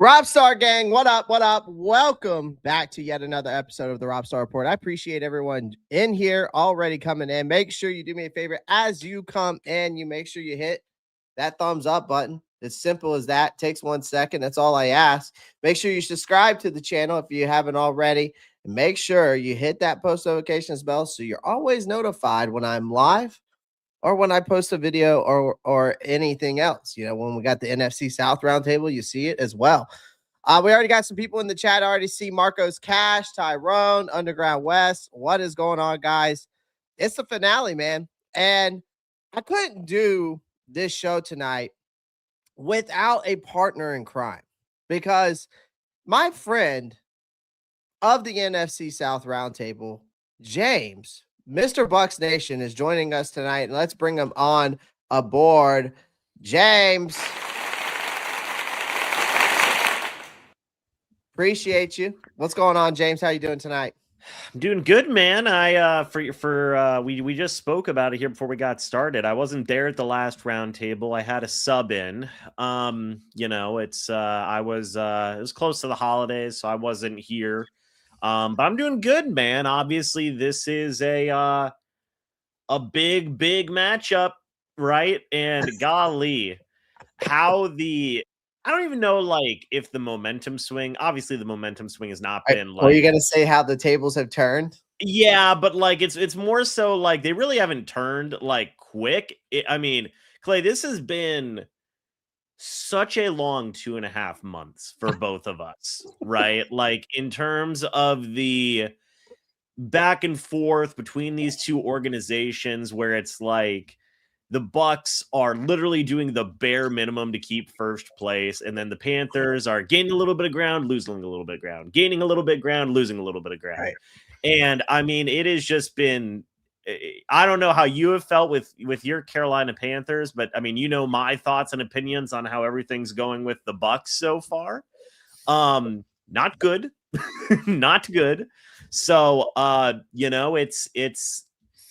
Robstar gang, what up? What up? Welcome back to yet another episode of the Robstar Report. I appreciate everyone in here already coming in. Make sure you do me a favor as you come in. You make sure you hit that thumbs up button. As simple as that. Takes 1 second. That's all I ask. Make sure you subscribe to the channel if you haven't already. And make sure you hit that post notifications bell so you're always notified when I'm live or when I post a video or anything else. You know, when we got the NFC South roundtable, you see it as well. We already got some people in the chat. I already see Marcos Cash, Tyrone, Underground West. What is going on, guys? It's the finale, man. And I couldn't do this show tonight without a partner in crime because my friend of the NFC South roundtable, James, Mr. Bucs Nation, is joining us tonight, and let's bring him on aboard. James, appreciate you. What's going on, James? How you doing tonight? I'm doing good, man. We just spoke about it here before we got started. I wasn't there at the last roundtable. I had a sub in. It was close to the holidays, so I wasn't here. But I'm doing good, man. Obviously, this is a big matchup, right? And golly, I don't even know, like, if the momentum swing. Obviously, the momentum swing has not been like. Are you gonna say how the tables have turned? Yeah, but like it's more so like they really haven't turned like quick. Clay, this has been such a long 2.5 months for both of us, right? Like in terms of the back and forth between these two organizations where it's like the Bucs are literally doing the bare minimum to keep first place, and then the Panthers are gaining a little bit of ground, losing a little bit of ground, gaining a little bit of ground, losing a little bit of ground. Right. And I mean, it has just been, I don't know how you have felt with your Carolina Panthers, but I mean, you know my thoughts and opinions on how everything's going with the Bucs so far. Not good. Not good. So, it's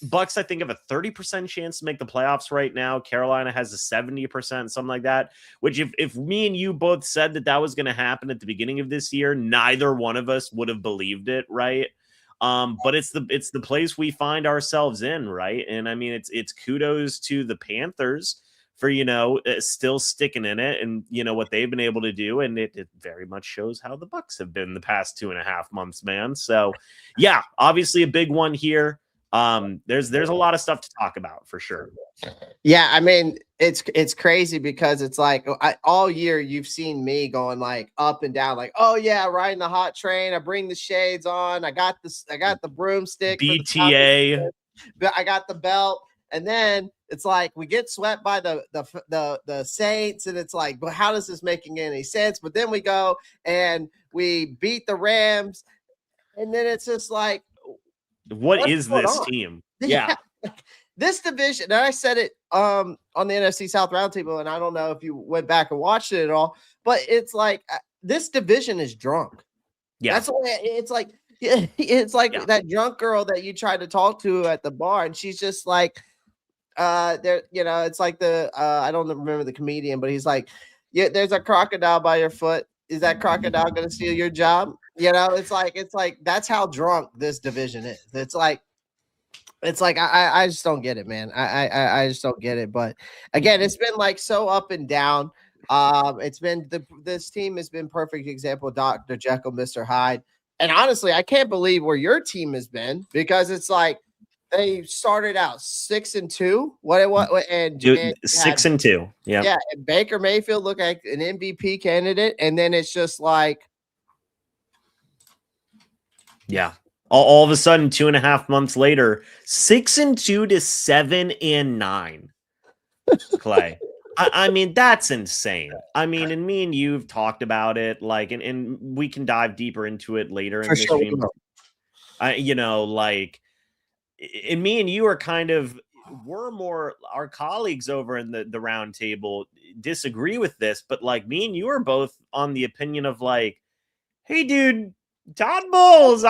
Bucs, I think, have a 30% chance to make the playoffs right now. Carolina has a 70%, something like that, which if me and you both said that was going to happen at the beginning of this year, neither one of us would have believed it, right? But it's the place we find ourselves in, right? And I mean, it's kudos to the Panthers for, still sticking in it and, what they've been able to do. And it very much shows how the Bucs have been the past 2.5 months, man. So, yeah, obviously a big one here. There's a lot of stuff to talk about for sure. Yeah, I mean, it's crazy because it's like all year you've seen me going like up and down, like, oh yeah, riding the hot train. I bring the shades on. I got the broomstick. BTA. I got the belt, and then it's like we get swept by the Saints, and it's like, but how does this making any sense? But then we go and we beat the Rams, and then it's just like, what is this team? Yeah. This division, and I said it on the NFC South roundtable, and I don't know if you went back and watched it at all, but it's like this division is drunk. Yeah, that's the way it's like. It's like that drunk girl that you tried to talk to at the bar, and she's just like, there. It's like the I don't remember the comedian, but he's like, yeah, there's a crocodile by your foot. Is that crocodile going to steal your job? It's like that's how drunk this division is. It's like I just don't get it, man. I just don't get it. But again, it's been like so up and down. It's been this team has been perfect example of Dr. Jekyll, Mr. Hyde. And honestly, I can't believe where your team has been because it's like they started out 6-2. And 6-2. Yeah. Yeah. And Baker Mayfield looked like an MVP candidate. And then it's just like. Yeah. All of a sudden, 2.5 months later, 6-2 to 7-9. Clay. I mean, that's insane. I mean, and me and you've talked about it, like, and we can dive deeper into it later in the stream. And me and you are kind of, we're more, our colleagues over in the round table disagree with this, but like me and you are both on the opinion of like, hey, dude, Todd Bowles,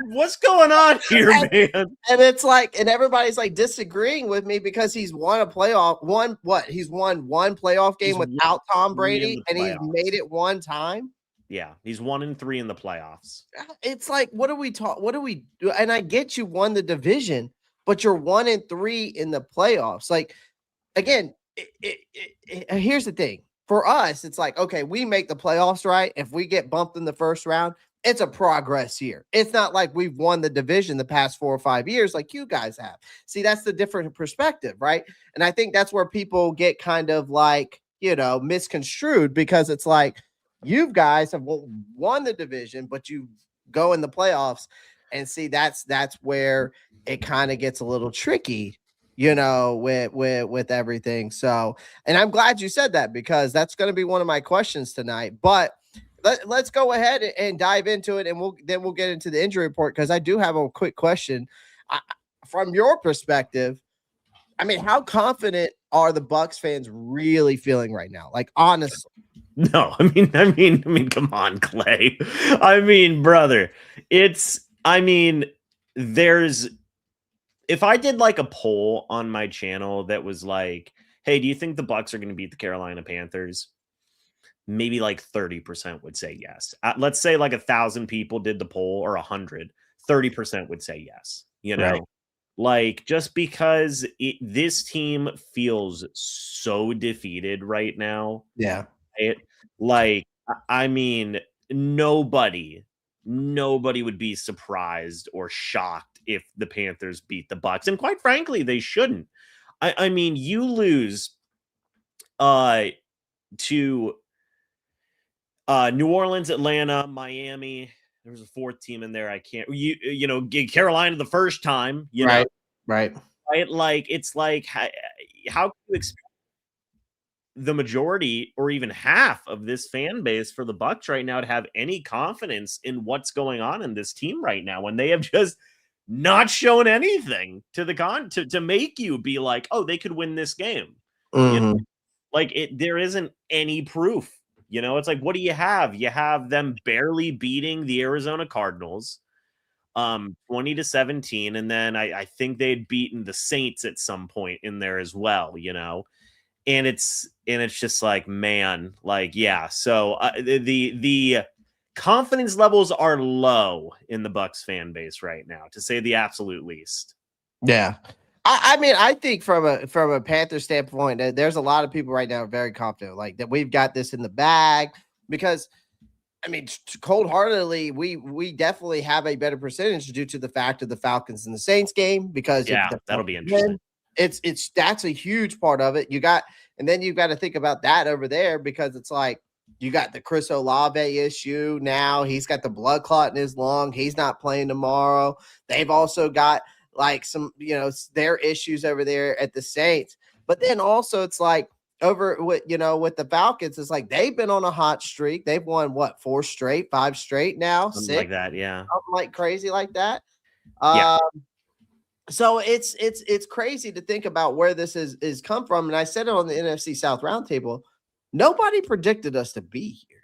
what's going on here, man? And it's like, and everybody's like disagreeing with me because he's won one playoff game without Tom Brady, and he's made it one time. Yeah, he's 1-3 in the playoffs. It's like, what do we do? And I get you won the division, but you're 1-3 in the playoffs. Like, again, here's the thing. For us, it's like, okay, we make the playoffs, right? If we get bumped in the first round, it's a progress year. It's not like we've won the division the past 4 or 5 years like you guys have. See, that's the different perspective, right? And I think that's where people get kind of like, misconstrued, because it's like, you guys have won the division, but you go in the playoffs, and see, that's where it kind of gets a little tricky, with everything. So, and I'm glad you said that, because that's going to be one of my questions tonight. But let's go ahead and dive into it, and we'll get into the injury report, because I do have a quick question. From your perspective, I mean, how confident are the Bucs fans really feeling right now? Like, honestly. No, I mean, come on, Clay. I mean, brother, there's, if I did like a poll on my channel that was like, hey, do you think the Bucs are going to beat the Carolina Panthers? Maybe like 30% would say yes. Let's say like 1,000 people did the poll, or 100, 30% would say yes. Right. Like, just because this team feels so defeated right now. Yeah. Like, I mean, nobody would be surprised or shocked if the Panthers beat the Bucs. And quite frankly, they shouldn't. I mean, you lose to New Orleans, Atlanta, Miami. There was a fourth team in there. I can't, get Carolina the first time, Right. Right. Like, it's like, how can you expect the majority or even half of this fan base for the Bucs right now to have any confidence in what's going on in this team right now, when they have just not shown anything to make you be like, oh, they could win this game? Mm-hmm. Like, there isn't any proof. It's like, what do you have? You have them barely beating the Arizona Cardinals 20-17, and then I think they'd beaten the Saints at some point in there as well, and it's just like, man, like, yeah. So the confidence levels are low in the Bucs fan base right now, to say the absolute least. Yeah. I mean, I think from a Panther standpoint, there's a lot of people right now very confident, like, that we've got this in the bag, because, I mean, cold-heartedly, we definitely have a better percentage due to the fact of the Falcons and the Saints game, because yeah, that'll be interesting. That's a huge part of it. And then you've got to think about that over there, because it's like, you got the Chris Olave issue now. He's got the blood clot in his lung. He's not playing tomorrow. They've also got like some, their issues over there at the Saints. But then also it's like, over with the Falcons, it's like they've been on a hot streak. They've won 4 straight, 5 straight now, Something 6, like that, yeah. something like crazy like that. Yeah. So it's crazy to think about where this is come from. And I said it on the NFC South roundtable. Nobody predicted us to be here.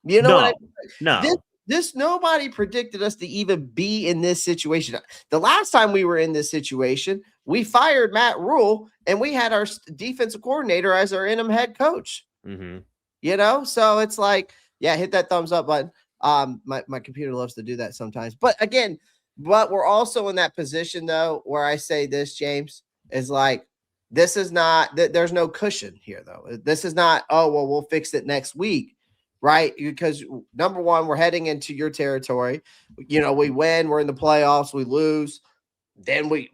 You know what I mean? No. This nobody predicted us to even be in this situation. The last time we were in this situation, we fired Matt Rule, and we had our defensive coordinator as our interim head coach. Mm-hmm. So it's like, yeah, hit that thumbs up button. My computer loves to do that sometimes. But again, we're also in that position, though, where I say this, James, is like, this is not, there's no cushion here, though. This is not, oh, well, we'll fix it next week. Right? Because number one, we're heading into your territory. We win, we're in the playoffs, we lose. Then we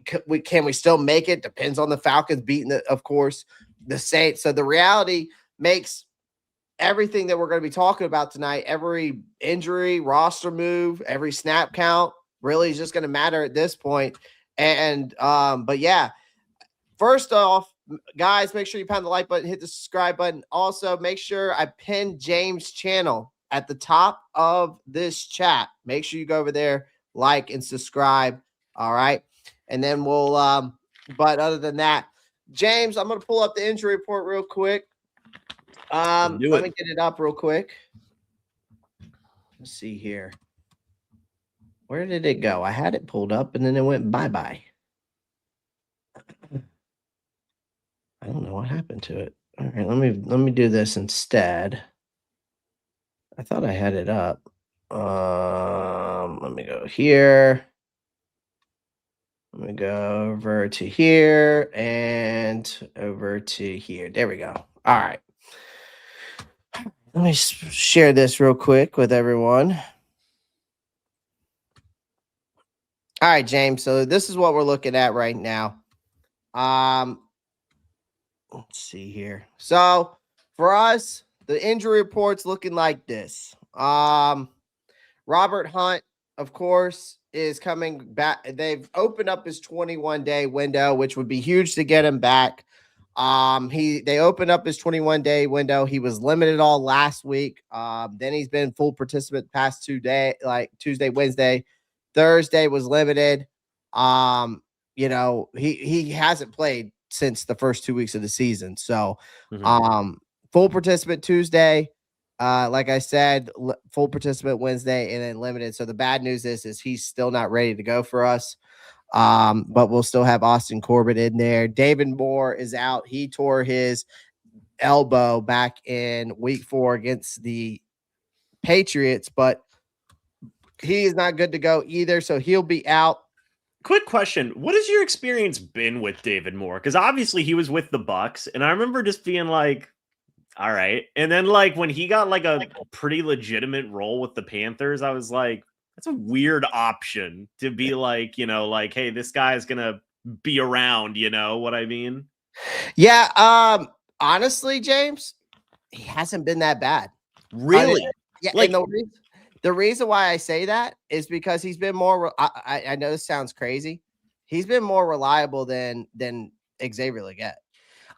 still make it? Depends on the Falcons beating, of course, the Saints. So the reality makes everything that we're going to be talking about tonight, every injury, roster move, every snap count, really is just going to matter at this point. And but yeah, first off, guys, make sure you pound the like button, hit the subscribe button. Also, make sure I pin James' channel at the top of this chat. Make sure you go over there, like and subscribe. All right. And then we'll, but other than that, James, I'm going to pull up the injury report real quick. Let me get it up real quick. Let's see here. Where did it go? I had it pulled up and then it went bye-bye. I don't know what happened to it. All right, let me do this instead. I thought I had it up. Let me go here. Let me go over to here and over to here. There we go. All right. Let me share this real quick with everyone. All right, James. So this is what we're looking at right now. Let's see here. So for us, the injury report's looking like this. Robert Hunt, of course, is coming back. They've opened up his 21-day window, which would be huge to get him back. They opened up his 21-day window. He was limited all last week. Then he's been full participant past 2 days, like Tuesday, Wednesday, Thursday was limited. He hasn't played since the first 2 weeks of the season. So, full participant Tuesday. Like I said, full participant Wednesday and then limited. So the bad news is he's still not ready to go for us. But we'll still have Austin Corbett in there. David Moore is out. He tore his elbow back in week 4 against the Patriots, but he is not good to go either. So he'll be out. Quick question. What has your experience been with David Moore? Because obviously he was with the Bucs, and I remember just being like, all right. And then like when he got like a pretty legitimate role with the Panthers, I was like, that's a weird option to be like, like, hey, this guy is going to be around, you know what I mean? Yeah. Honestly, James, he hasn't been that bad. Really? Yeah. Like, and the reason why I say that is because he's been more, I know this sounds crazy. He's been more reliable than Xavier Legette.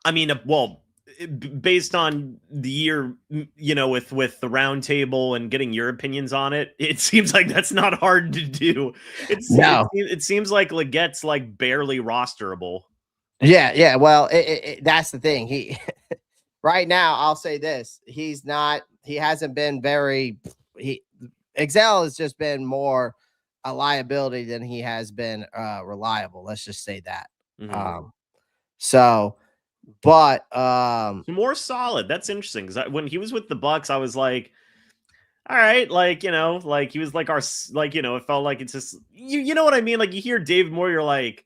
I mean, well, based on the year, with the round table and getting your opinions on it, it seems like that's not hard to do. It seems like Legette's like barely rosterable. Yeah. Well, that's the thing. He right now, I'll say this: he hasn't been very. Excel has just been more a liability than he has been reliable. Let's just say that. But more solid. That's interesting because when he was with the Bucs, I was like, all right, like like he was like our it felt like it's just you know what I mean. Like you hear David Moore, you're like,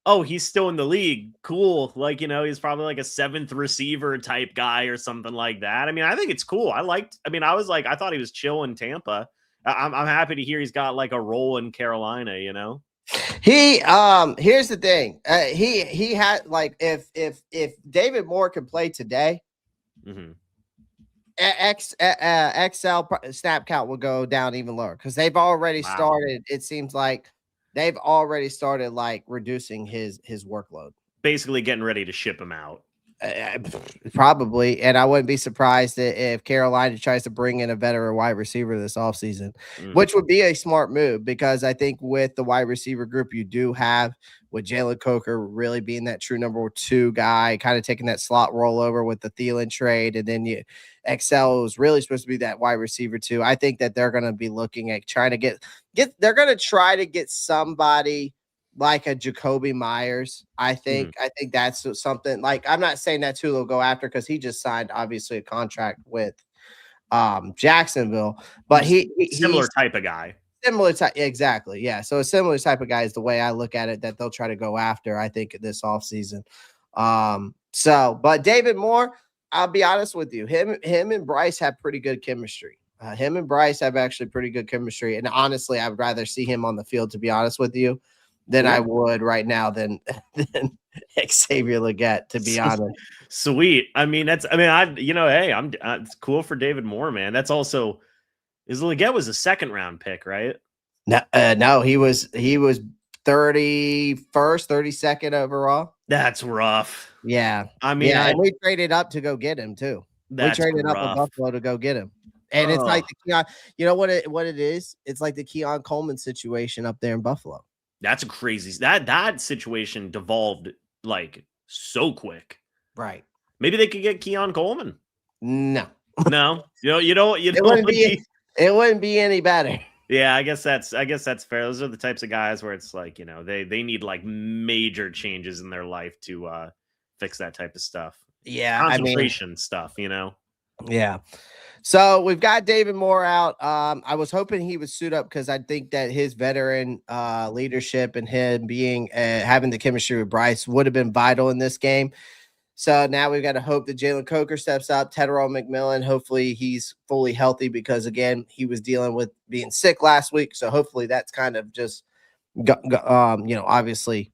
oh, he's still in the league, cool. Like he's probably like a 7th receiver type guy or something like that. I mean, I think it's cool. I thought he was chill in Tampa. I'm happy to hear he's got like a role in Carolina. He here's the thing. He had like if David Moore could play today, XL snap count will go down even lower because they've already started. It seems like they've already started like reducing his workload, basically getting ready to ship him out. Probably, and I wouldn't be surprised if Carolina tries to bring in a veteran wide receiver this offseason, which would be a smart move because I think with the wide receiver group you do have, with Jalen Coker really being that true number 2 guy, kind of taking that slot rollover with the Thielen trade, and then XL is really supposed to be that wide receiver too. I think that they're going to be looking at trying to get they're going to try to get somebody like a Jacoby Myers. I think that's something like, I'm not saying that's who they'll go after because he just signed obviously a contract with Jacksonville, but he's similar type of guy. Similar type, exactly. Yeah. So a similar type of guy is the way I look at it that they'll try to go after, I think, this offseason. But David Moore, I'll be honest with you, him and Bryce have pretty good chemistry. Him and Bryce have actually pretty good chemistry. And honestly, I would rather see him on the field, to be honest with you, than I would right now than Xavier Legette, to be honest. Sweet. I mean, it's cool for David Moore, man. That's also, Legette was a 2nd round pick, right? No, he was 31st, 32nd overall. That's rough. Yeah. I mean, and we traded up to go get him too. We traded up with Buffalo to go get him. And it's like the Keon, you know what it is? It's like the Keon Coleman situation up there in Buffalo. That's a crazy that situation devolved like so quick. Right. Maybe they could get Keon Coleman. No. It wouldn't be any better. Yeah, I guess that's fair. Those are the types of guys where it's like, they need like major changes in their life to fix that type of stuff. Yeah, concentration stuff, Yeah. So we've got David Moore out. I was hoping he would suit up because I think that his veteran leadership and him being having the chemistry with Bryce would have been vital in this game. So now we've got to hope that Jalen Coker steps up. Tre'von McMillan, hopefully he's fully healthy because again he was dealing with being sick last week. So hopefully that's kind of just obviously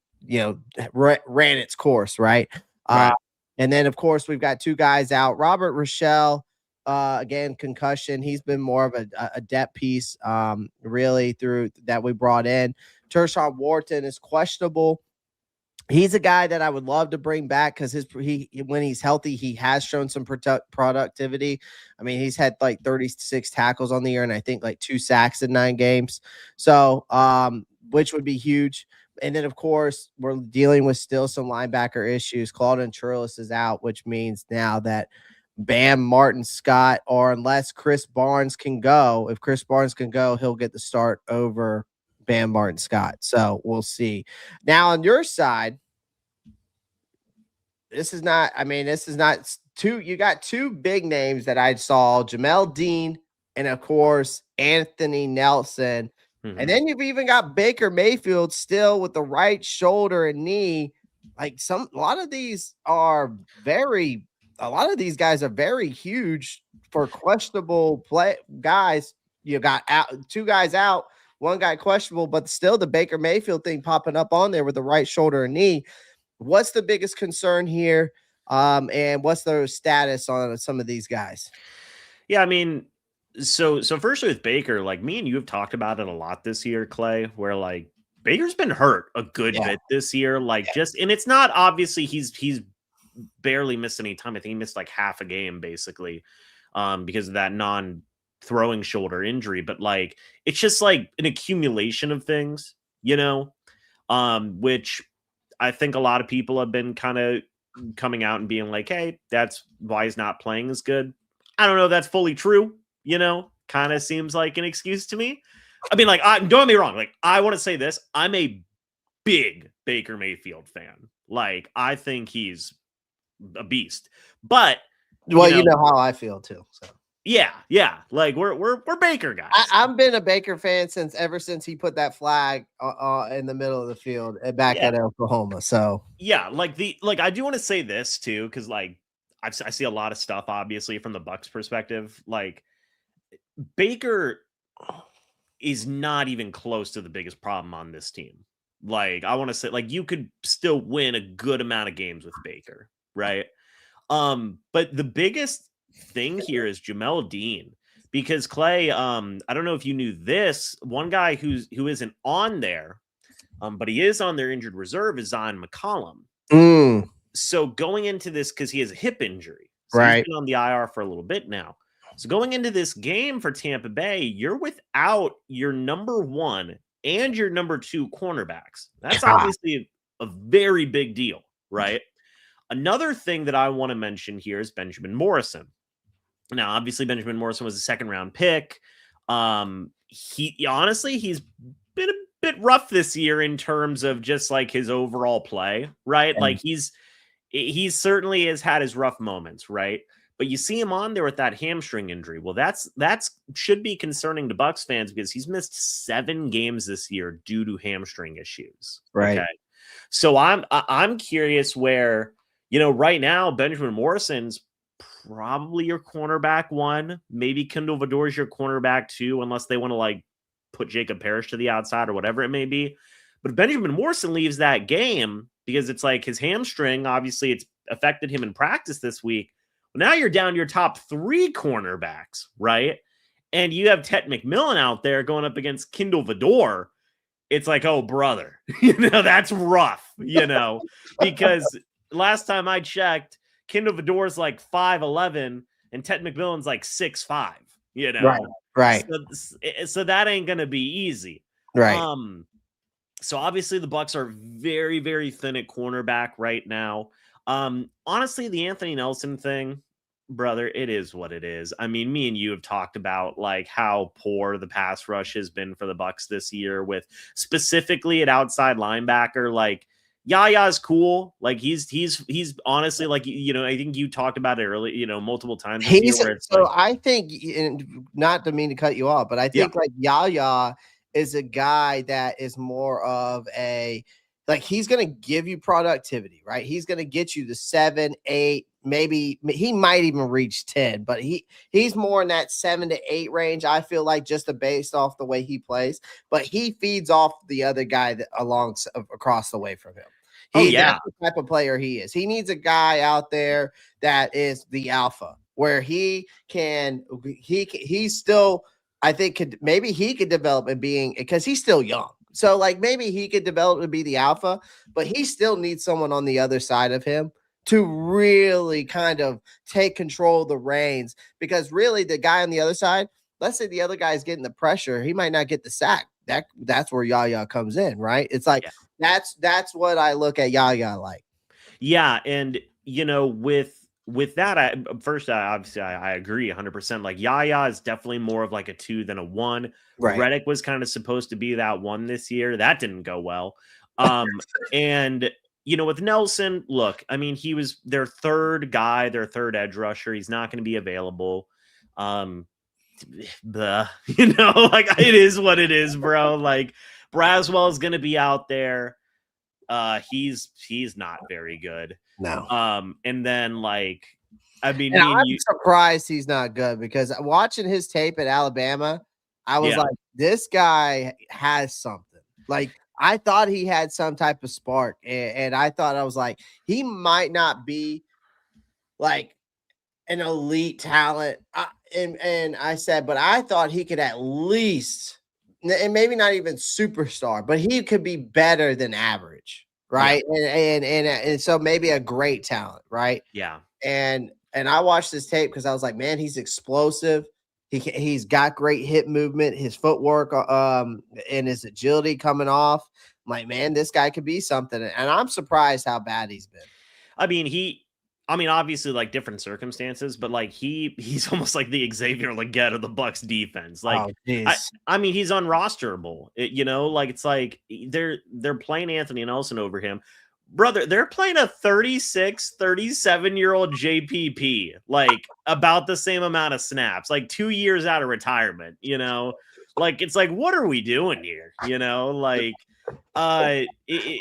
ran its course, right? Right. And then of course we've got two guys out. Robert Rochelle. Again, concussion. He's been more of a depth piece, really, through that we brought in. Tershawn Wharton is questionable. He's a guy that I would love to bring back because when he's healthy, he has shown some productivity. I mean, he's had like 36 tackles on the year and I think like 2 sacks in 9 games. So, which would be huge. And then, of course, we're dealing with still some linebacker issues. Claudin Churlis is out, which means now that Bam, Martin Scott, or unless Chris Barnes can go. If Chris Barnes can go, he'll get the start over Bam, Martin Scott. So we'll see. Now on your side, this is not two. You got 2 big names that I saw: Jamel Dean and of course Anthony Nelson. Mm-hmm. And then you've even got Baker Mayfield still with the right shoulder and knee. Like a lot of these guys are very huge for questionable play guys. You got 2 guys out, 1 guy questionable, but still the Baker Mayfield thing popping up on there with the right shoulder and knee. What's the biggest concern here? And what's the status on some of these guys? Yeah, I mean, so firstly with Baker, like me and you have talked about it a lot this year, Clay, where like Baker's been hurt a good bit this year. Like and it's not obviously he's barely missed any time. I think he missed like half a game basically because of that non-throwing shoulder injury. But like it's just like an accumulation of things, which I think a lot of people have been kind of coming out and being like, hey, that's why he's not playing as good. I don't know if that's fully true, kind of seems like an excuse to me. I mean, like, don't get me wrong. Like, I want to say this. I'm a big Baker Mayfield fan. Like, I think he's a beast. But well, you know how I feel too. So yeah. Like we're Baker guys. I've been a Baker fan ever since he put that flag in the middle of the field back at Oklahoma. So yeah, like I do want to say this too, because like I see a lot of stuff obviously from the Bucs perspective. Like Baker is not even close to the biggest problem on this team. Like I want to say, like you could still win a good amount of games with Baker, right? But the biggest thing here is Jamel Dean, because Clay, I don't know if you knew this, one guy who isn't on there, but he is on their injured reserve is Zion McCollum. So going into this, because he has a hip injury, so right, he's been on the IR for a little bit now. So going into this game for Tampa Bay, you're without your number 1 and your number 2 cornerbacks. That's obviously a very big deal, right? Another thing that I want to mention here is Benjamin Morrison. Now, obviously, Benjamin Morrison was a 2nd-round pick. He's been a bit rough this year in terms of just like his overall play, right? Yeah. Like he certainly has had his rough moments, right? But you see him on there with that hamstring injury. Well, that's should be concerning to Bucs fans because he's missed 7 games this year due to hamstring issues. Right. Okay? So I'm curious where, right now Benjamin Morrison's probably your cornerback 1, maybe Kindle Vidor's your cornerback 2, unless they want to like put Jacob Parrish to the outside or whatever it may be. But if Benjamin Morrison leaves that game because it's like his hamstring, obviously it's affected him in practice this week. Well, now you're down your top 3 cornerbacks, right? And you have Ted McMillan out there going up against Kindle Vidor. It's like, oh, brother, that's rough, because last time I checked, Kindle Vidor's like 5'11", and Ted McMillan's like 6'5", Right. So that ain't going to be easy. Right. So obviously the Bucs are very, very thin at cornerback right now. Honestly, the Anthony Nelson thing, brother, it is what it is. I mean, me and you have talked about like how poor the pass rush has been for the Bucs this year, with specifically at outside linebacker. Like Yaya's cool. Like he's honestly like, I think you talked about it early, multiple times this year where it's like, I think, and not to mean to cut you off, but I think like Yaya is a guy that is more of a, like, he's going to give you productivity, right? He's going to get you the 7, 8, maybe he might even reach 10, but he's more in that 7 to 8 range. I feel like just based off the way he plays, but he feeds off the other guy that across the way from him. That's the type of player he is. He needs a guy out there that is the alpha, where he's still, I think maybe he could develop in being, because he's still young. So like maybe he could develop to be the alpha, but he still needs someone on the other side of him to really kind of take control of the reins, because really the guy on the other side, let's say the other guy's getting the pressure, he might not get the sack. That's where Yaya comes in, right? It's like that's what I look at Yaya like. Yeah, and with that, I agree 100%. Like Yaya is definitely more of like a 2 than a 1. Right. Reddick was kind of supposed to be that 1 this year. That didn't go well. And with Nelson, look, I mean, he was their third guy, their third edge rusher. He's not going to be available. Like it is what it is, bro. Like Braswell is going to be out there. He's not very good. No. And then like, I mean, I'm surprised he's not good, because watching his tape at Alabama, I was like, this guy has something. Like, I thought he had some type of spark, and I was like, he might not be like an elite talent. And I said, but I thought he could at least, and maybe not even superstar, but he could be better than average, right? And so maybe a great talent, right? Yeah. And I watched this tape because I was like, man, he's explosive. He's got great hip movement, his footwork, and his agility coming off. I'm like, man, this guy could be something. And I'm surprised how bad he's been. I mean, obviously, like different circumstances, but like he's almost like the Xavier Legette of the Bucs defense. Like, I mean, he's unrosterable. Like it's like they're playing Anthony Nelson over him. Brother, they're playing a 36, 37-year-old JPP, like about the same amount of snaps, like 2 years out of retirement, like, it's like, what are we doing here? Like,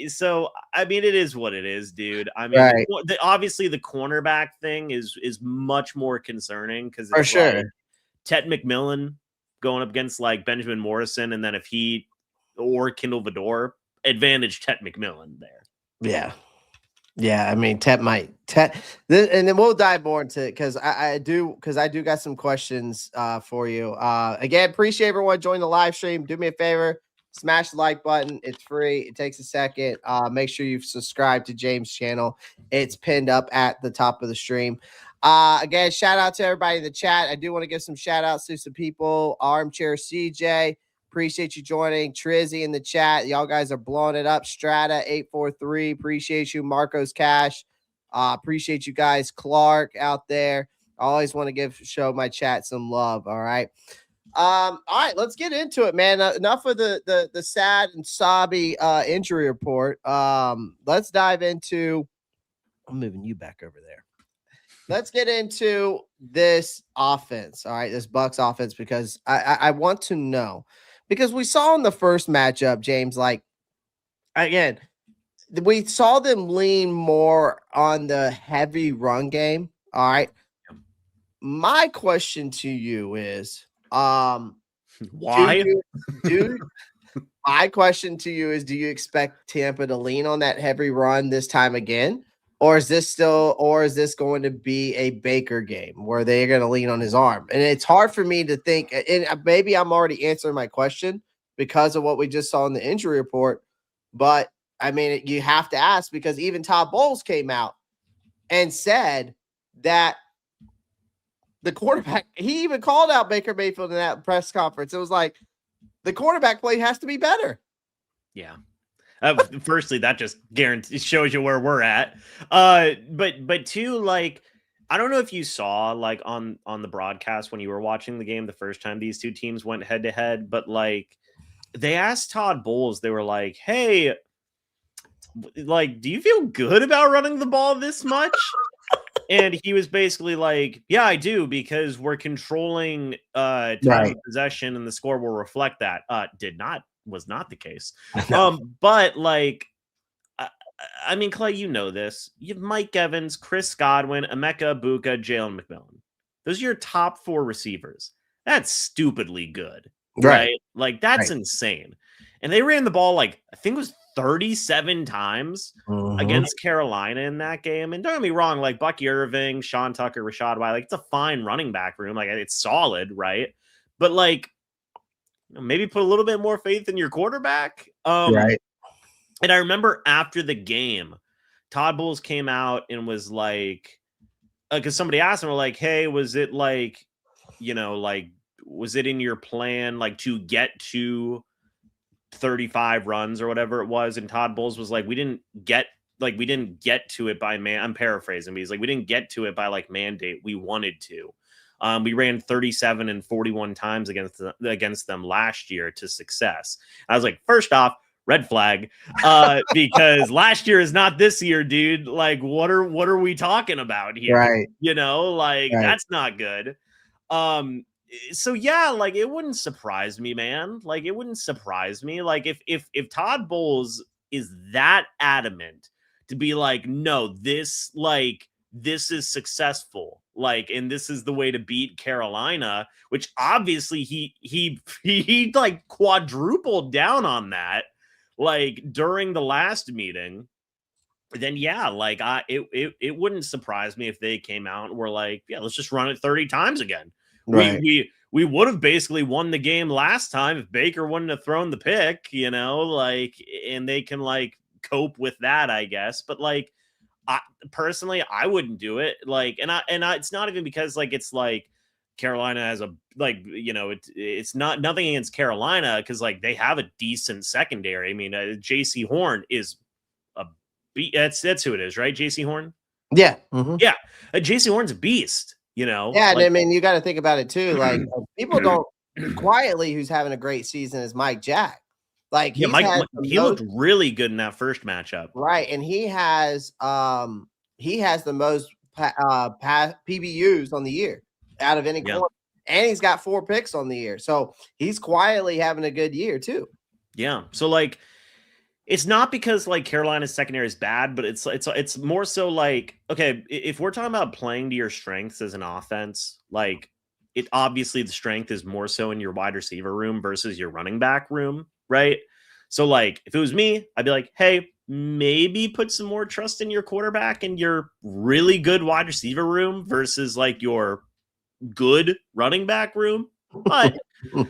so, I mean, it is what it is, dude. I mean, obviously the cornerback thing is much more concerning, because it's like Tet McMillan going up against like Benjamin Morrison. And then if he or Kindle Vidor, advantage Tet McMillan there. Yeah. I mean, and then we'll dive more into it, because I do got some questions for you. Again, appreciate everyone joining the live stream. Do me a favor, smash the like button. It's free. It takes a second. Make sure you've subscribed to James' channel. It's pinned up at the top of the stream. Again, shout out to everybody in the chat. I do want to give some shout outs to some people. Armchair CJ. Appreciate you joining. Trizzy in the chat. Y'all guys are blowing it up. Strata 843. Appreciate you. Marcos Cash. Appreciate you guys. Clark out there. I always want to show my chat some love. All right. All right, let's get into it, man. Enough of the sad and sobby injury report. Let's dive into, I'm moving you back over there. Let's get into this offense. All right, this Bucs offense, because I want to know. Because we saw in the first matchup, James, like, again, we saw them lean more on the heavy run game. All right. My question to you is, why? My question to you is, do you expect Tampa to lean on that heavy run this time again? Or is this going to be a Baker game where they're going to lean on his arm? And it's hard for me to think, and maybe I'm already answering my question because of what we just saw in the injury report. But I mean, you have to ask, because even Todd Bowles came out and said that the quarterback, he even called out Baker Mayfield in that press conference. It was like, the quarterback play has to be better. Yeah. Firstly, that just shows you where we're at. But two, like, I don't know if you saw like on the broadcast when you were watching the game the first time these two teams went head to head, but like they asked Todd Bowles, they were like, hey, like, do you feel good about running the ball this much? And he was basically like, yeah, I do, because we're controlling time of possession and the score will reflect that. Was not the case. No. But like, I mean, Clay, you know this. You have Mike Evans, Chris Godwin, Emeka Egbuka, Jalen McMillan. Those are your top 4 receivers. That's stupidly good, right? Like, that's insane. And they ran the ball, like, I think it was 37 times against Carolina in that game. And don't get me wrong, like Bucky Irving, Sean Tucker, Rashad White, like, it's a fine running back room. Like, it's solid, right? But like, maybe put a little bit more faith in your quarterback. Right. And I remember after the game, Todd Bowles came out and was like, because somebody asked him, like, hey, was it like, like, was it in your plan, like, to get to 35 runs or whatever it was? And Todd Bowles was like, we didn't get to it by I'm paraphrasing, but he's like, we didn't get to it by like mandate. We wanted to. We ran 37 and 41 times against them last year to success. I was like, first off, red flag, because last year is not this year, dude. Like, what are we talking about here? Right. That's not good. So yeah, like, it wouldn't surprise me, man. Like, it wouldn't surprise me. Like, if Todd Bowles is that adamant to be like, no, this is successful, like, and this is the way to beat Carolina, which obviously he like quadrupled down on that, like, during the last meeting, then yeah, like, it wouldn't surprise me if they came out and were like, yeah, let's just run it 30 times again. Right. We would have basically won the game last time if Baker wouldn't have thrown the pick, like, and they can like cope with that, I guess. But like, personally, I wouldn't do it. Like, and it's not even because like it's like Carolina has a like, it's not nothing against Carolina, because like they have a decent secondary. I mean, JC Horn is that's who it is, right? JC Horn. Yeah. Yeah. JC Horn's a beast. Yeah, like, and I mean, you got to think about it too. Like, people don't quietly who's having a great season is Mike Jack. Like, he looked really good in that first matchup, right? And he has the most PBUs on the year out of any corner, and he's got 4 picks on the year. So he's quietly having a good year too. Yeah. So like, it's not because like Carolina's secondary is bad, but it's more so like, okay, if we're talking about playing to your strengths as an offense, like, it obviously the strength is more so in your wide receiver room versus your running back room, right? So like, if it was me, I'd be like, hey, maybe put some more trust in your quarterback and your really good wide receiver room versus like your good running back room. But we'll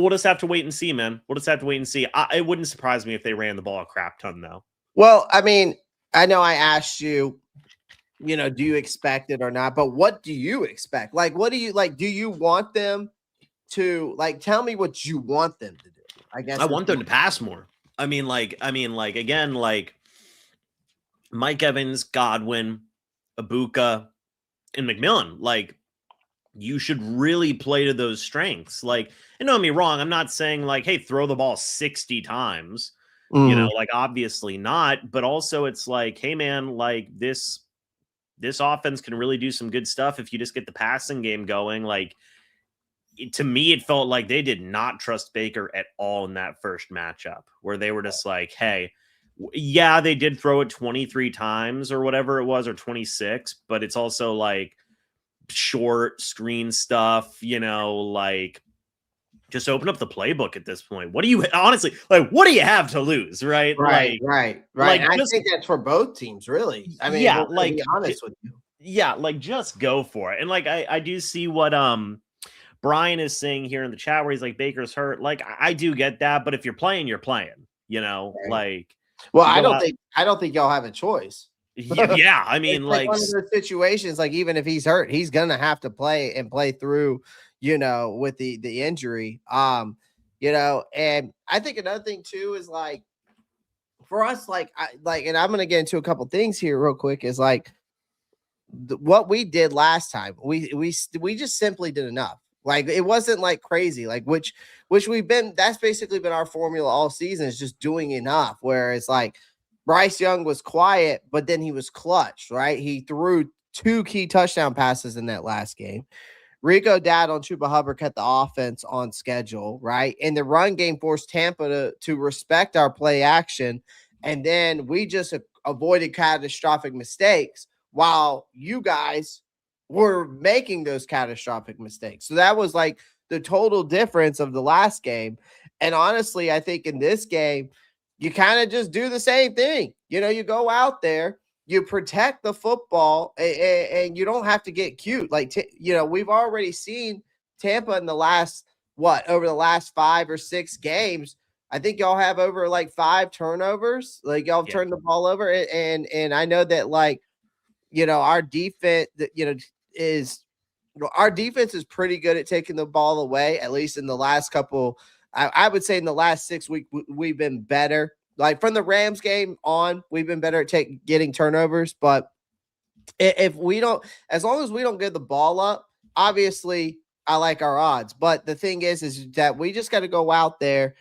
just have to wait and see, man. We'll just have to wait and see. It wouldn't surprise me if they ran the ball a crap ton, though. Well, I mean, I know I asked you, do you expect it or not? But what do you expect? Like, what do you like? Do you want them to like? Tell me what you want them to do. I guess I want them to pass more. I mean, again, like Mike Evans, Godwin, Egbuka, and McMillan, like, you should really play to those strengths. Like, and don't get me wrong, I'm not saying like, hey, throw the ball 60 times, like, obviously not, but also it's like, hey man, like this offense can really do some good stuff if you just get the passing game going. Like, to me, it felt like they did not trust Baker at all in that first matchup, where they were just like, hey, yeah, they did throw it 23 times or whatever it was, or 26, but it's also like short screen stuff, like, just open up the playbook at this point. What do you honestly like? What do you have to lose, right? Right. Like, I think that's for both teams, really. I mean, yeah, like, to be honest with you. Yeah, like, just go for it. And like, I do see what Brian is saying here in the chat, where he's like, Baker's hurt. Like, I do get that, but if you're playing, you're playing. Right. Like, well, I don't think y'all have a choice. Yeah, I mean, like one of those situations, like, even if he's hurt, he's gonna have to play through, with the injury. And I think another thing too is like, for us, and I'm gonna get into a couple things here real quick, is like what we did last time. We just simply did enough. Like it wasn't like crazy, like which that's basically been our formula all season, is just doing enough. Where it's like Bryce Young was quiet, but then he was clutch, right? He threw 2 key touchdown passes in that last game. Rico Dad on Chuba Hubbard kept the offense on schedule, right? And the run game forced Tampa to respect our play action. And then we just avoided catastrophic mistakes while you guys were making those catastrophic mistakes. So that was like the total difference of the last game. And honestly, I think in this game, you kind of just do the same thing. You know, you go out there, you protect the football, and you don't have to get cute. Like, you know, we've already seen Tampa in the last, over the last 5 or 6 games. I think y'all have over like 5 turnovers. Like y'all have turned the ball over. And I know that, like, you know, our defense, our defense is pretty good at taking the ball away, at least in the last couple. I would say in the last 6 weeks, we've been better. Like from the Rams game on, we've been better at getting turnovers. But if we don't, as long as we don't get the ball up, obviously I like our odds. But the thing is that we just got to go out there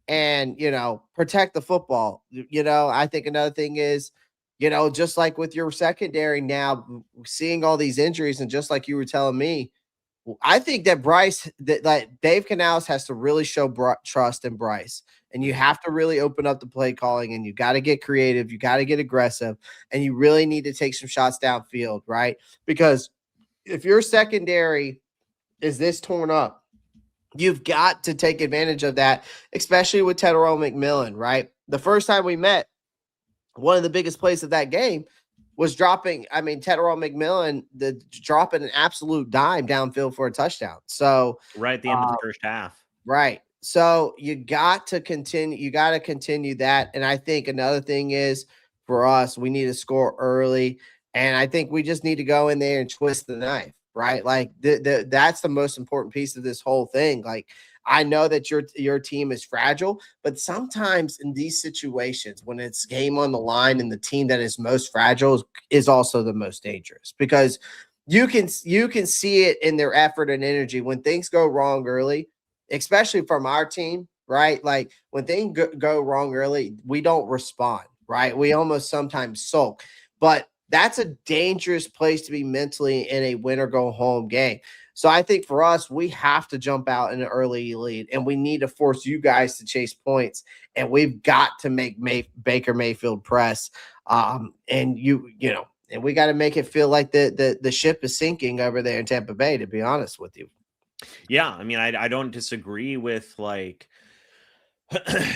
and, you know, protect the football. You know, I think another thing is, you know, just like with your secondary now, seeing all these injuries, and just like you were telling me, I think that that Dave Canales has to really show trust in Bryce, and you have to really open up the play calling, and you got to get creative, you got to get aggressive, and you really need to take some shots downfield, right? Because if your secondary is this torn up, you've got to take advantage of that, especially with Tre'von McMillan, right? The first time we met, one of the biggest plays of that game was dropping. I mean, Tre'von McMillan, dropping an absolute dime downfield for a touchdown. So right at the end of the first half. Right. So you got to continue. You got to continue that. And I think another thing is, for us, we need to score early. And I think we just need to go in there and twist the knife, right? Like that's the most important piece of this whole thing. Like, I know that your team is fragile, but sometimes in these situations, when it's game on the line and the team that is most fragile is also the most dangerous, because you can see it in their effort and energy when things go wrong early, especially from our team, right? Like when things go wrong early, we don't respond, right? We almost sometimes sulk, but that's a dangerous place to be mentally in a win or go home game. So I think for us, we have to jump out in an early lead, and we need to force you guys to chase points, and we've got to make Baker Mayfield press. And you know, and we got to make it feel like the ship is sinking over there in Tampa Bay, to be honest with you. Yeah, I mean, I don't disagree with, like,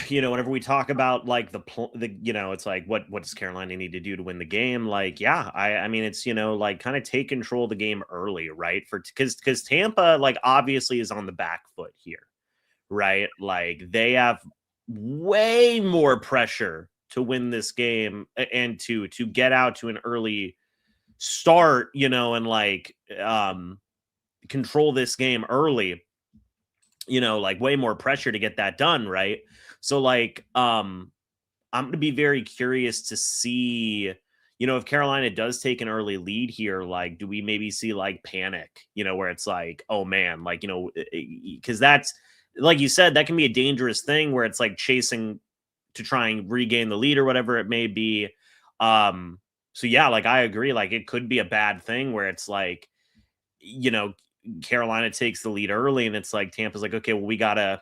you know, whenever we talk about like the you know, it's like what does Carolina need to do to win the game? Like, yeah, I mean, it's, you know, like kind of take control of the game early, right? Because Tampa, like, obviously is on the back foot here, right? Like they have way more pressure to win this game and to get out to an early start, you know, and like control this game early. You know, like way more pressure to get that done, right? So like I'm going to be very curious to see, you know, if Carolina does take an early lead here, like do we maybe see like panic, you know, where it's like, oh man, like, you know, because that's, like you said, that can be a dangerous thing where it's like chasing to try and regain the lead or whatever it may be. So yeah, like I agree, like it could be a bad thing where it's like, you know, Carolina takes the lead early and it's like Tampa's like, okay, well, we gotta,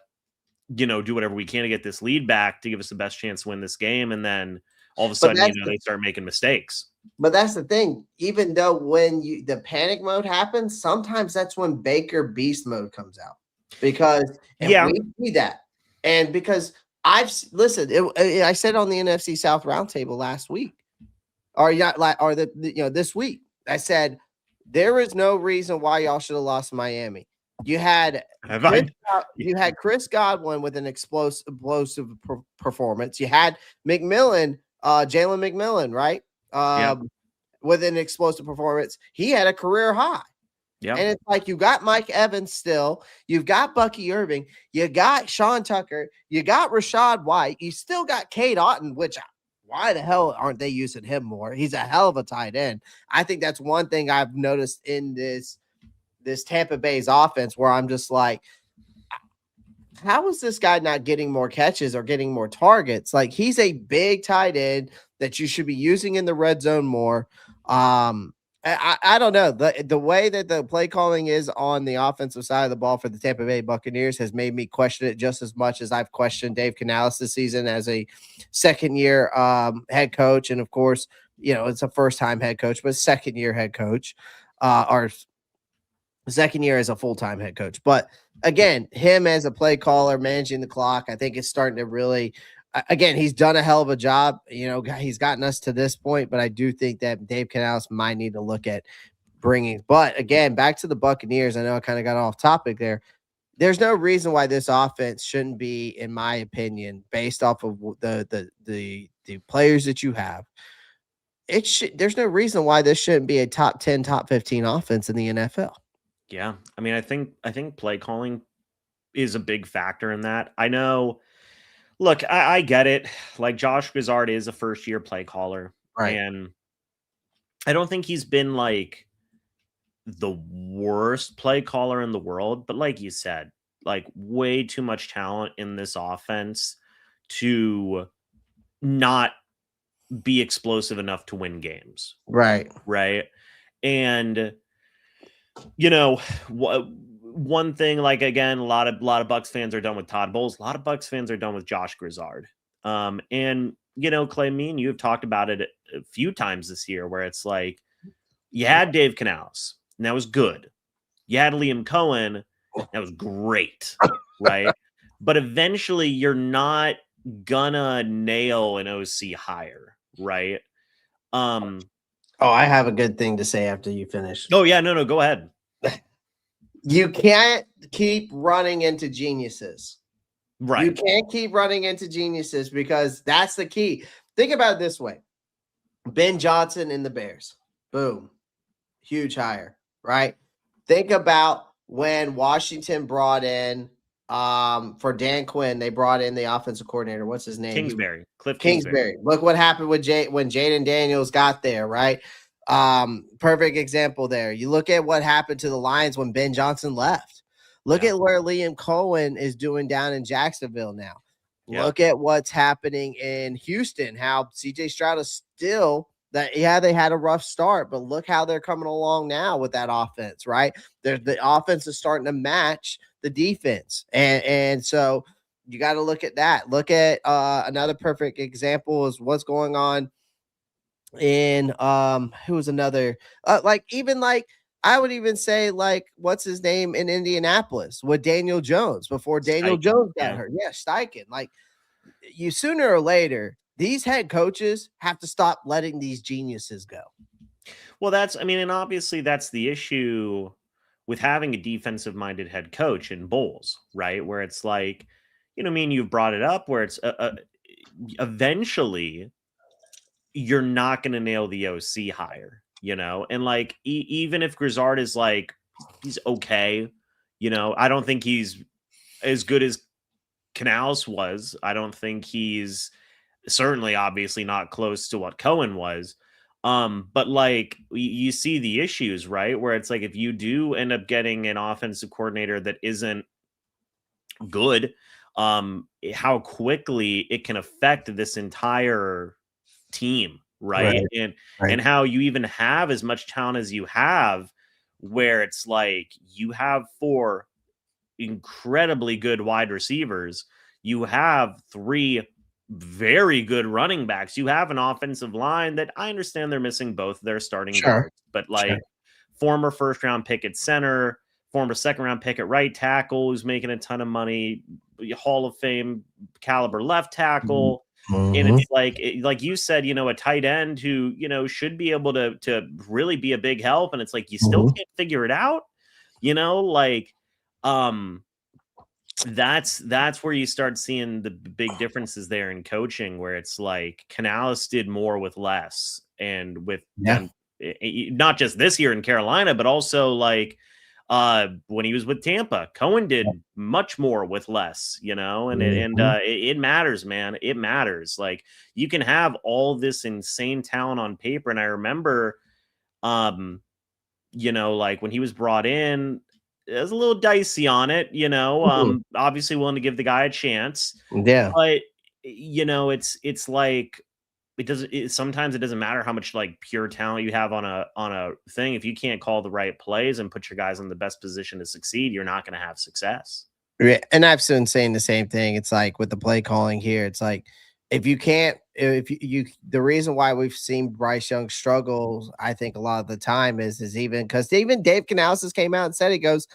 you know, do whatever we can to get this lead back to give us the best chance to win this game. And then all of a sudden, you know, they start making mistakes. But that's the thing. Even though when the panic mode happens, sometimes that's when Baker beast mode comes out, because we see that. And because I said on the NFC South roundtable last week, this week, I said, there is no reason why y'all should have lost Miami. You had Chris Godwin with an explosive performance. You had McMillan, Jalen McMillan, right? With an explosive performance. He had a career high. Yeah. And it's like you got Mike Evans still. You've got Bucky Irving. You got Sean Tucker. You got Rashad White. You still got Cade Otton, which – why the hell aren't they using him more? He's a hell of a tight end. I think that's one thing I've noticed in this this Tampa Bay's offense where I'm just like, how is this guy not getting more catches or getting more targets? Like, he's a big tight end that you should be using in the red zone more. I don't know. The way that the play calling is on the offensive side of the ball for the Tampa Bay Buccaneers has made me question it just as much as I've questioned Dave Canales this season as a second-year head coach. And, of course, it's a first-time head coach, but second-year head coach or second year as a full-time head coach. But again, him as a play caller, managing the clock, I think it's starting to really, again, he's done a hell of a job. He's gotten us to this point, but I do think that Dave Canales might need to look at bringing. But again, back to the Buccaneers, I know I kind of got off topic there. There's no reason why this offense shouldn't be, in my opinion, based off of the players that you have. There's no reason why this shouldn't be a top 10, top 15 offense in the NFL. Yeah. I mean, I think play calling is a big factor in that. I know, look, I get it. Like, Josh Grizzard is a first-year play caller. Right. And I don't think he's been like the worst play caller in the world, but like you said, like, way too much talent in this offense to not be explosive enough to win games. Right. And one thing, like, again, a lot of Bucs fans are done with Todd Bowles. A lot of Bucs fans are done with Josh Grizzard. And Clay, me and you have talked about it a few times this year, where it's like, you had Dave Canales, and that was good. You had Liam Cohen, that was great, right? But eventually, you're not gonna nail an OC hire, right? Oh, I have a good thing to say after you finish. Oh yeah, no, go ahead. You can't keep running into geniuses. Right. You can't keep running into geniuses, because that's the key. Think about it this way. Ben Johnson in the Bears. Boom. Huge hire, right? Think about when Washington brought in for Dan Quinn, they brought in the offensive coordinator. What's his name? Kingsbury. Cliff Kingsbury. Look what happened with when Jaden Daniels got there, right? Perfect example there. You look at what happened to the Lions when Ben Johnson left. Look at where Liam Cohen is doing down in Jacksonville now. Look at what's happening in Houston, how CJ Stroud is still that. Yeah, they had a rough start, but look how they're coming along now with that offense, right? The offense is starting to match the defense. And so you got to look at that. Look at another perfect example is what's going on in who was another I would even say, like, what's his name in Indianapolis with Daniel Jones before Daniel Jones got hurt. Yeah, Steichen. Like, you sooner or later, these head coaches have to stop letting these geniuses go. Well, and obviously that's the issue with having a defensive-minded head coach in Bowles, right? Where it's like, you've brought it up, where it's eventually you're not going to nail the OC hire. And like, even if Grizzard is like, he's okay, I don't think he's as good as Canales was. I don't think he's certainly obviously not close to what Cohen was. But like, you see the issues, right? Where it's like, if you do end up getting an offensive coordinator that isn't good, how quickly it can affect this entire team. Right. And how you even have as much talent as you have, where it's like you have 4 incredibly good wide receivers. You have 3 very good running backs. You have an offensive line that I understand they're missing both their starting guards, but like former first-round pick at center, former second-round pick at right tackle who's making a ton of money, Hall of Fame caliber left tackle. Mm-hmm. And it's like you said, a tight end who, should be able to really be a big help. And it's like, you still can't figure it out, that's where you start seeing the big differences there in coaching, where it's like Canales did more with less, and with not just this year in Carolina, but also like when he was with Tampa, Cohen did much more with less, it matters, man. It matters. Like, you can have all this insane talent on paper. And I remember, you know, like when he was brought in, it was a little dicey on it, you know, obviously willing to give the guy a chance, Yeah. but you know, it's like, sometimes it doesn't matter how much like pure talent you have on a thing. If you can't call the right plays and put your guys in the best position to succeed, you're not going to have success. Yeah, and I've been saying the same thing. It's like with the play calling here, it's like if you can't, if you the reason why we've seen Bryce Young struggle, I think a lot of the time is even because even Dave Canales came out and said, he goes,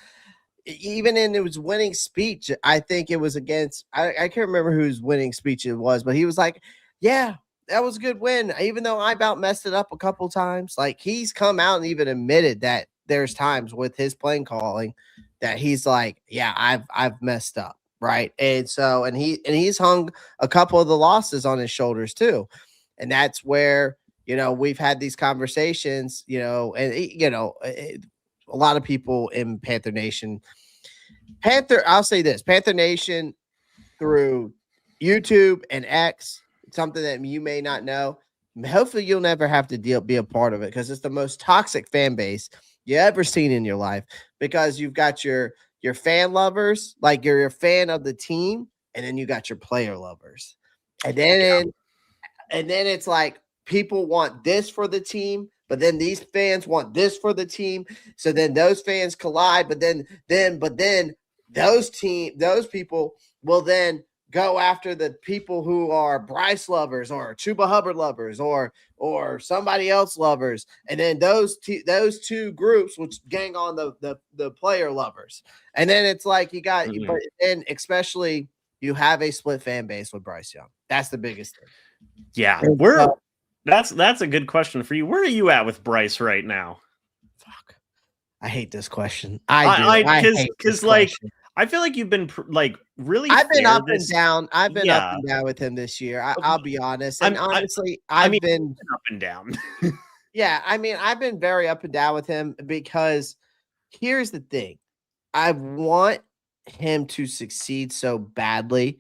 even in his winning speech, I think it was against, I can't remember whose winning speech it was, but he was like, yeah, that was a good win, even though I about messed it up a couple times. Like, he's come out and even admitted that there's times with his playing calling that he's like, yeah, I've messed up, right? And so, and he's hung a couple of the losses on his shoulders too, and that's where, you know, we've had these conversations, you know, and you know, a lot of people in Panther Nation, I'll say this, Panther Nation through YouTube and X, something that you may not know. Hopefully you'll never have to be a part of it, because it's the most toxic fan base you ever seen in your life, because you've got your fan lovers, like you're a fan of the team, and then you got your player lovers. And then it's like people want this for the team, but then these fans want this for the team. So then those fans collide, but then those people will then go after the people who are Bryce lovers or Chuba Hubbard lovers or somebody else lovers. And then those two groups which gang on the player lovers. And then it's like you got, but then especially you have a split fan base with Bryce Young. That's the biggest thing. Yeah. That's a good question for you. Where are you at with Bryce right now? Fuck. I hate this question. I do. Because like, I feel like you've been like really. I've been up and down. I've been up and down with him this year. I'll be honest. And honestly, I've been up and down. Yeah. I mean, I've been very up and down with him, because here's the thing. I want him to succeed so badly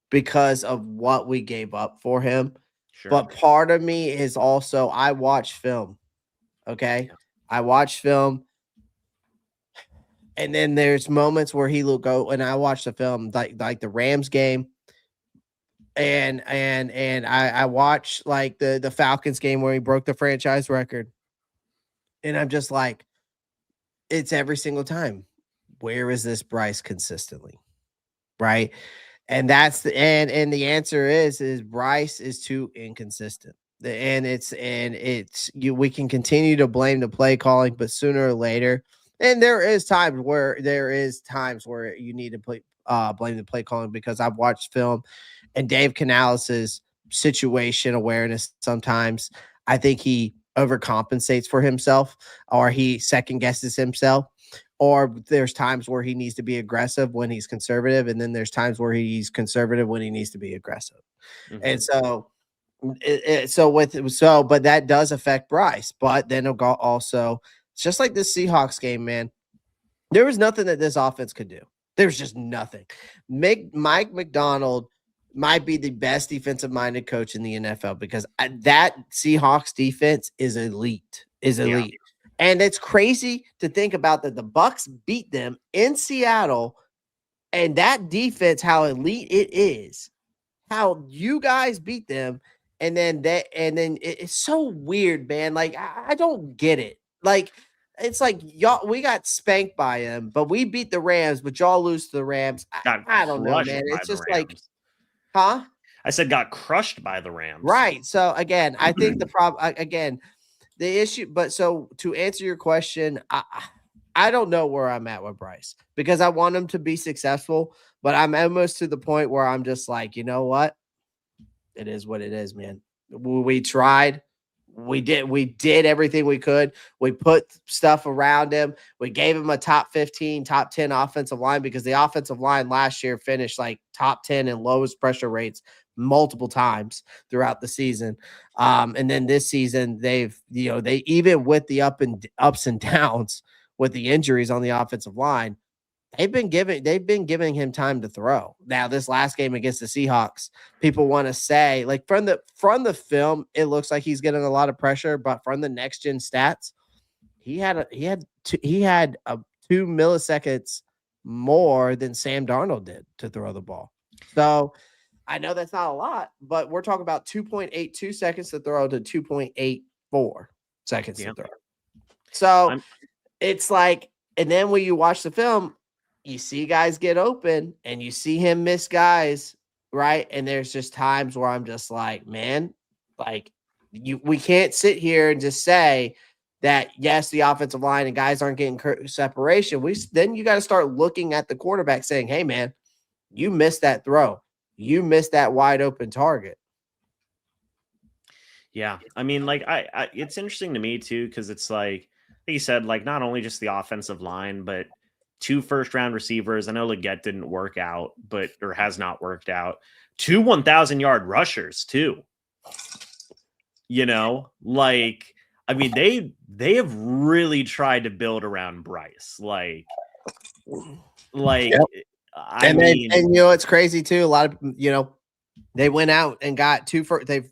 because of what we gave up for him. Sure. But part of me is also, I watch film. Okay. Yeah. I watch film. And then there's moments where he will go, and I watch the film like the Rams game. And I watch like the Falcons game where he broke the franchise record. And I'm just like, it's every single time. Where is this Bryce consistently? Right. And that's the answer is Bryce is too inconsistent. We can continue to blame the play calling, but sooner or later, and there is times where you need to blame the play calling, because I've watched film and Dave Canales' situation awareness. Sometimes I think he overcompensates for himself, or he second guesses himself. Or there's times where he needs to be aggressive when he's conservative. And then there's times where he's conservative when he needs to be aggressive. Mm-hmm. And so, but that does affect Bryce. But then it'll also, it's just like this Seahawks game, man. There was nothing that this offense could do. There's just nothing. Mike McDonald might be the best defensive-minded coach in the NFL, because that Seahawks defense is elite. Yeah. And it's crazy to think about that the Bucs beat them in Seattle, and that defense, how elite it is, how you guys beat them. And then it's so weird, man. Like, I don't get it. Like, it's like y'all, we got spanked by them, but we beat the Rams, but y'all lose to the Rams. I don't know, man. It's just like, huh? I said got crushed by the Rams. Right. So again, I think the problem the issue, but so to answer your question, I don't know where I'm at with Bryce, because I want him to be successful, but I'm almost to the point where I'm just like, you know what? It is what it is, man. We tried. We did everything we could. We put stuff around him. We gave him a top 15, top 10 offensive line, because the offensive line last year finished like top 10 in lowest pressure rates multiple times throughout the season. And then this season, they even with the ups and downs with the injuries on the offensive line, they've been giving him time to throw. Now, this last game against the Seahawks, people want to say, like, from the film, it looks like he's getting a lot of pressure, but from the next gen stats, he had 2 milliseconds more than Sam Darnold did to throw the ball. So I know that's not a lot, but we're talking about 2.82 seconds to throw to 2.84 seconds to throw. So it's like, and then when you watch the film, you see guys get open and you see him miss guys, right? And there's just times where I'm just like, man, like we can't sit here and just say that, yes, the offensive line and guys aren't getting separation. Then you got to start looking at the quarterback saying, hey, man, you missed that throw. You missed that wide open target. Yeah. I mean, like, I it's interesting to me too, because it's like you said, like, not only just the offensive line, but 2 first-round receivers. I know Leggett didn't work out, or has not worked out. 2 1,000-yard rushers too. Like, I mean, they have really tried to build around Bryce. Like, yep. And it's crazy too. A lot of they went out and got 2 for they've.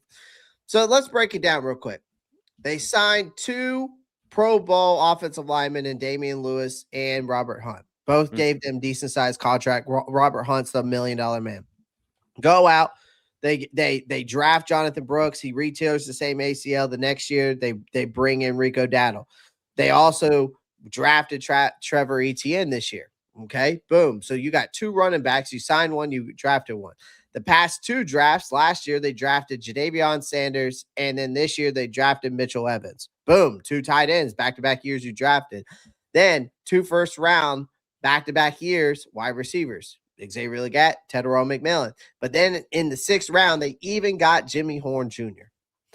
So let's break it down real quick. They signed 2 Pro Bowl offensive linemen in Damian Lewis and Robert Hunt. Both gave them decent sized contract. Robert Hunt's the $1 million man. Go out. They draft Jonathan Brooks. He retails the same ACL. The next year, they bring in Rico Dowdle. They also drafted Trevor Etienne this year. Okay, boom. So you got 2 running backs. You signed one. You drafted one. The past 2 drafts, last year they drafted Jadavion Sanders, and then this year they drafted Mitchell Evans. Boom, 2 tight ends, back-to-back years you drafted. Then 2 first-round, back-to-back years, wide receivers. Xavier Leggett, Tedero McMillan. But then in the 6th round, they even got Jimmy Horn Jr.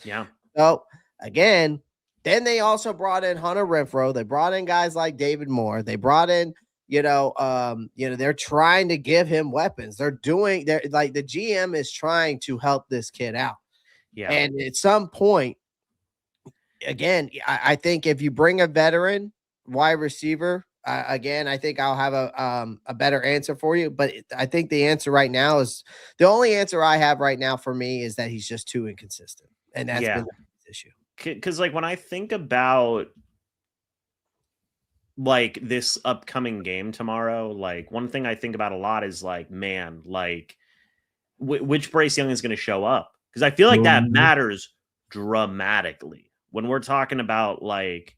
Yeah. So, again, then they also brought in Hunter Renfrow. They brought in guys like David Moore. They brought in, they're trying to give him weapons. They're like the GM is trying to help this kid out. Yeah. And at some point, again, I think if you bring a veteran wide receiver, again, I think I'll have a better answer for you. But I think the answer right now is the only answer I have right now for me is that he's just too inconsistent. And that's been the issue. Because like when I think about like this upcoming game tomorrow, like one thing I think about a lot is like, man, like which Bryce Young is going to show up? Because I feel like that matters dramatically when we're talking about like,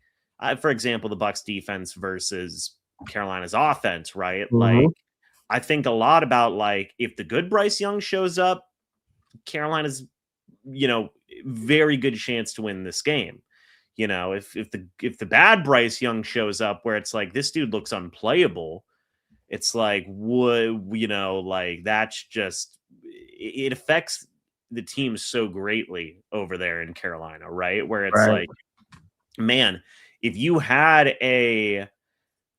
for example, the Bucs defense versus Carolina's offense, right? Like, I think a lot about like if the good Bryce Young shows up, Carolina's, very good chance to win this game. If the bad Bryce Young shows up where it's like this dude looks unplayable, it's like like that's just it affects the team so greatly over there in Carolina, right? Where it's like, man, if you had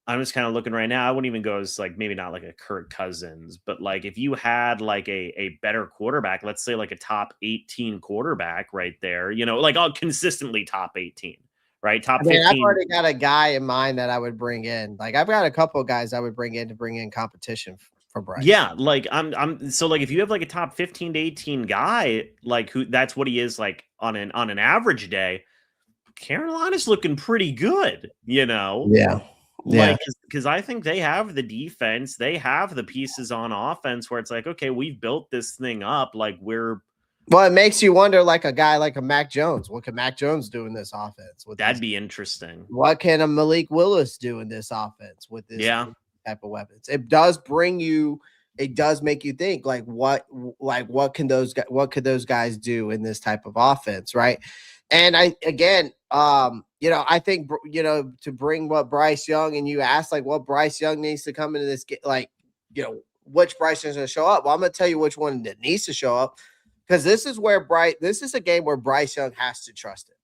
I'm just kind of looking right now. I wouldn't even go as like maybe not like a Kirk Cousins, but like if you had like a better quarterback, let's say like a top 18 quarterback right there, like consistently top 18, right? Top 15. I've already got a guy in mind that I would bring in. Like I've got a couple of guys I would bring in competition for Bryce. Yeah, like I'm so like if you have like a top 15 to 18 guy, like who that's what he is like on an average day, Carolina's looking pretty good, Yeah. Like, because I think they have the defense, they have the pieces on offense where it's like, okay, we've built this thing up. Like well, it makes you wonder, like a guy like a Mac Jones. What can Mac Jones do in this offense? That'd be interesting. What can a Malik Willis do in this offense with this type of weapons? It does make you think like what could those guys do in this type of offense, right? And I think, to bring what Bryce Young, and you asked like what Bryce Young needs to come into this game, like, which Bryce Young's going to show up. Well, I'm going to tell you which one that needs to show up, because this is a game where Bryce Young has to trust it.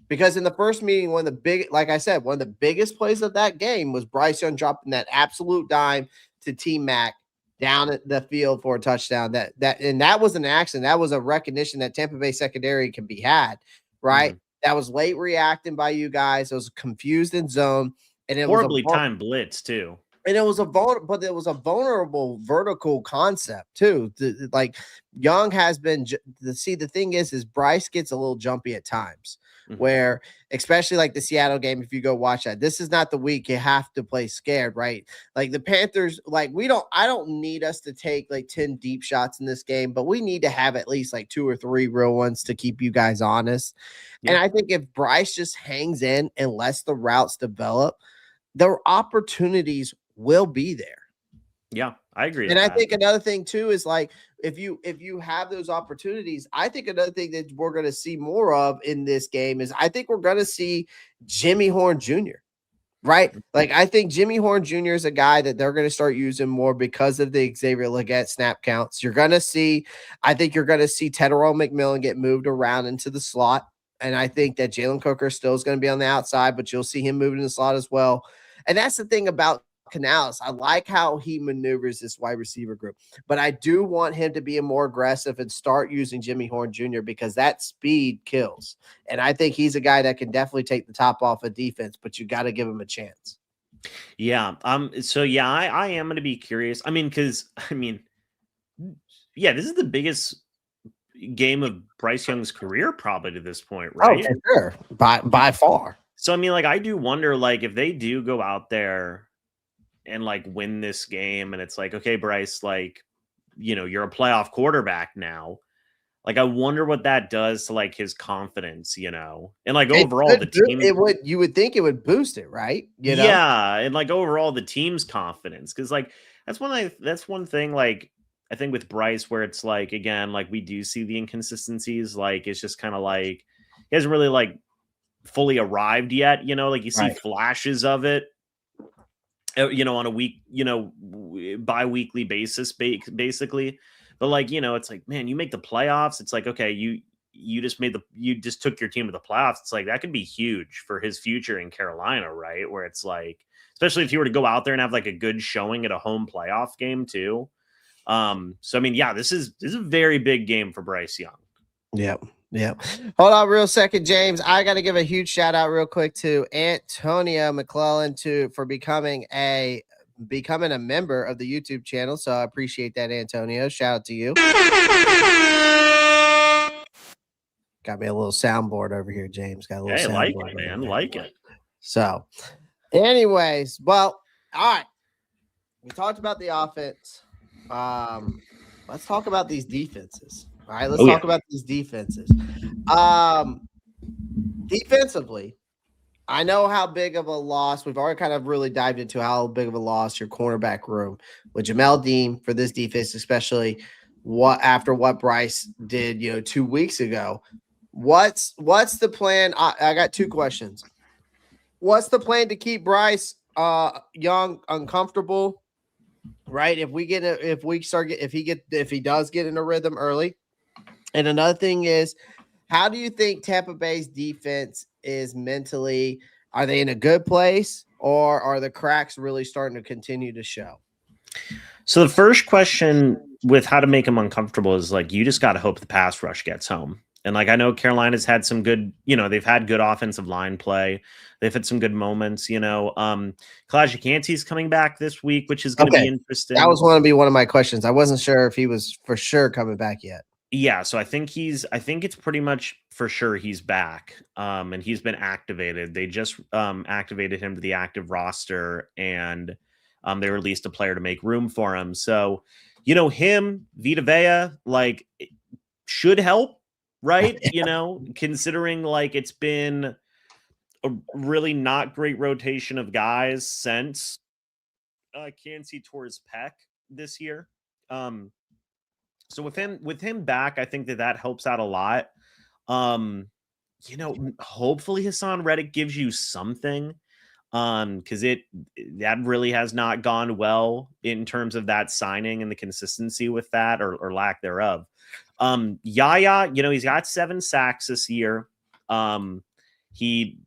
Because in the first meeting, one of the biggest plays of that game was Bryce Young dropping that absolute dime to T-Mac down at the field for a touchdown. That was an accident. That was a recognition that Tampa Bay secondary can be had. Right. That was late reacting by you guys. It was confused in zone. And it horribly was timed blitz too. And it was a vulnerable vertical concept too. Like Young has been. The thing is Bryce gets a little jumpy at times, where especially like the Seattle game. If you go watch that, this is not the week you have to play scared, right? Like the Panthers, like I don't need us to take like 10 deep shots in this game, but we need to have at least like 2 or 3 real ones to keep you guys honest. Yeah. And I think if Bryce just hangs in and lets the routes develop, the opportunities will be there. Yeah, I agree. And I think another thing too is like if you have those opportunities, I think another thing that we're going to see more of in this game is I think we're going to see Jimmy Horn Jr. Right? Like I think Jimmy Horn Jr. is a guy that they're going to start using more because of the Xavier Legette snap counts. I think you're going to see Tedderone McMillan get moved around into the slot. And I think that Jalen Cooker still is going to be on the outside, but you'll see him moving in the slot as well. And that's the thing about Canales. I like how he maneuvers this wide receiver group, but I do want him to be more aggressive and start using Jimmy Horn Jr. because that speed kills. And I think he's a guy that can definitely take the top off of defense, but you got to give him a chance. Yeah. So yeah, I am going to be curious. This is the biggest game of Bryce Young's career probably to this point, right? Oh, for sure. By far. So, I do wonder, like, if they do go out there and, like, win this game and it's like, okay, Bryce, like, you're a playoff quarterback now. Like, I wonder what that does to, like, his confidence, and, like, overall, the team. You would think it would boost it, right? Yeah, and, like, overall, the team's confidence. Because, like, that's one thing, like, I think with Bryce where it's, like, again, like, we do see the inconsistencies. Like, it's just kind of, like, he hasn't really, like, fully arrived yet, like you see flashes of it, on a week, bi-weekly basis, basically. But like, it's like, man, you make the playoffs. It's like, okay, you just took your team to the playoffs. It's like, that could be huge for his future in Carolina, right? Where it's like, especially if you were to go out there and have like a good showing at a home playoff game too. This is a very big game for Bryce Young. Yep. Yeah. Hold on real second, James. I got to give a huge shout out real quick to Antonia McClellan for becoming a member of the YouTube channel. So I appreciate that, Antonio. Shout out to you. Got me a little soundboard over here, James. Got a little soundboard. Like it, man. Like it. So anyways, well, all right. We talked about the offense. Let's talk about these defenses. All right, let's talk about these defenses. Defensively, I know how big of a loss. We've already kind of really dived into how big of a loss your cornerback room with Jamel Dean for this defense, especially after what Bryce did, 2 weeks ago. What's the plan? I got 2 questions. What's the plan to keep Bryce Young uncomfortable? Right? If he does get in a rhythm early. And another thing is, how do you think Tampa Bay's defense is mentally? Are they in a good place, or are the cracks really starting to continue to show? So the first question with how to make them uncomfortable is like, you just got to hope the pass rush gets home. And like, I know Carolina's had some good, they've had good offensive line play. They've had some good moments, Kalijah Kancey's coming back this week, which is going to be interesting. That was going to be one of my questions. I wasn't sure if he was for sure coming back yet. Yeah, so I think it's pretty much for sure he's back. And he's been activated. They just activated him to the active roster, and they released a player to make room for him. So, him, Vita Vea, like, should help, right? Considering like it's been a really not great rotation of guys since Kancey tore his pec this year. So with him back, I think that helps out a lot. Hopefully Hassan Reddick gives you something, because that really has not gone well in terms of that signing and the consistency with that or lack thereof. Yaya, he's got 7 sacks this year. He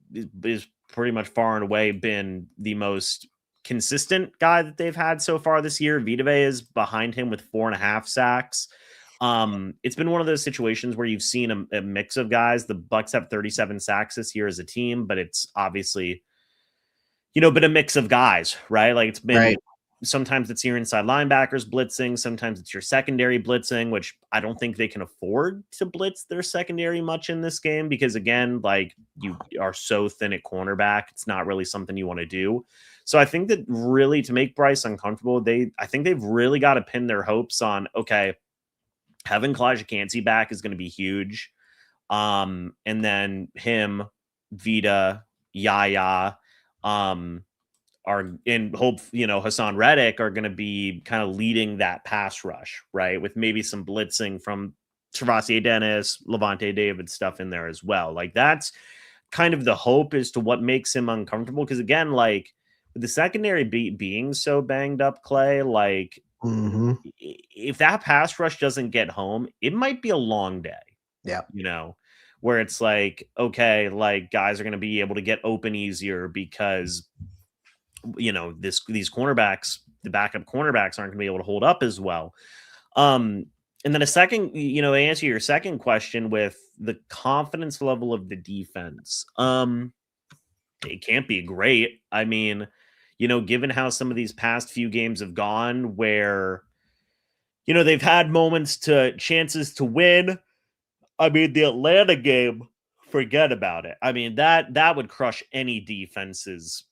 is pretty much far and away been the most consistent guy that they've had so far this year. Vita Vea is behind him with 4.5 sacks. It's been one of those situations where you've seen a mix of guys. The Bucs have 37 sacks this year as a team, but it's obviously, but a mix of guys, right? Like it's been Right. sometimes it's your inside linebackers blitzing, sometimes it's your secondary blitzing, which I don't think they can afford to blitz their secondary much in this game because, again, like you are so thin at cornerback, it's not really something you want to do. So I think that really to make Bryce uncomfortable, I think they've really got to pin their hopes on, okay, having Kalijah back is going to be huge. And then him, Vita, Yaya, are in hope, Hassan Reddick are going to be kind of leading that pass rush, right? With maybe some blitzing from Travassier Dennis, Levante David stuff in there as well. Like that's kind of the hope as to what makes him uncomfortable. Because again, like with the secondary being so banged up, Clay, like if that pass rush doesn't get home, it might be a long day. Yeah. Where it's like, okay, like guys are going to be able to get open easier because these cornerbacks, the backup cornerbacks aren't going to be able to hold up as well. And then a second, answer your second question with the confidence level of the defense. It can't be great. I mean, given how some of these past few games have gone where, they've had chances to win. I mean, the Atlanta game, forget about it. I mean, that would crush any defense's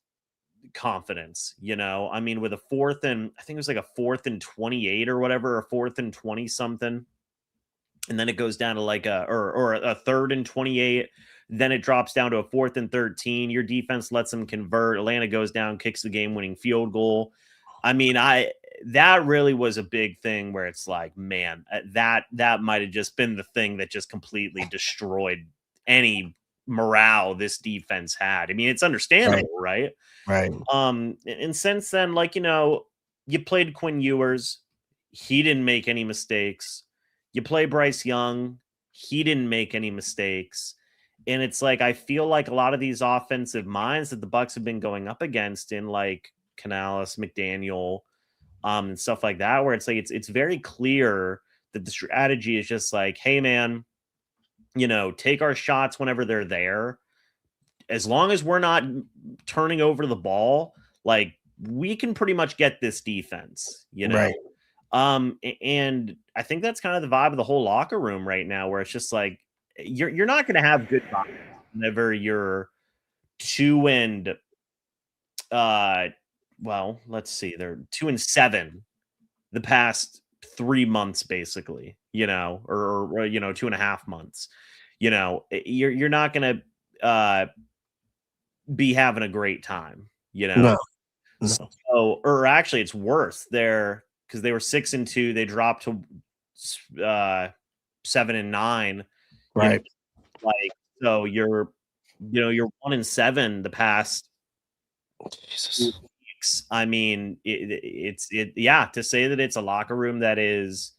confidence, I mean, with I think it was like a 4th and 28 or whatever, or 4th and 20 something. And then it goes down to like a 3rd and 28. Then it drops down to a 4th and 13. Your defense lets them convert. Atlanta goes down, kicks the game-winning field goal. I mean, that really was a big thing where it's like, man, that might have just been the thing that just completely destroyed any morale this defense had. I mean, it's understandable, right? Right. And since then, like, you played Quinn Ewers. He didn't make any mistakes. You play Bryce Young. He didn't make any mistakes. And it's like, I feel like a lot of these offensive minds that the Bucs have been going up against in like Canales, McDaniel, and stuff like that, where it's like, it's very clear that the strategy is just like, hey man, take our shots whenever they're there. As long as we're not turning over the ball, like we can pretty much get this defense, Right. And I think that's kind of the vibe of the whole locker room right now, where it's just like, you're not going to have good vibes whenever you're 2 and, well, let's see, they're 2 and 7 the past 3 months, basically, or 2.5 months, you're not going to, be having a great time, No. So, or actually it's worse there because they were 6 and 2. They dropped to 7 and 9. Right. So you're 1 and 7 the past Jesus. weeks. I mean, yeah, to say that it's a locker room that is,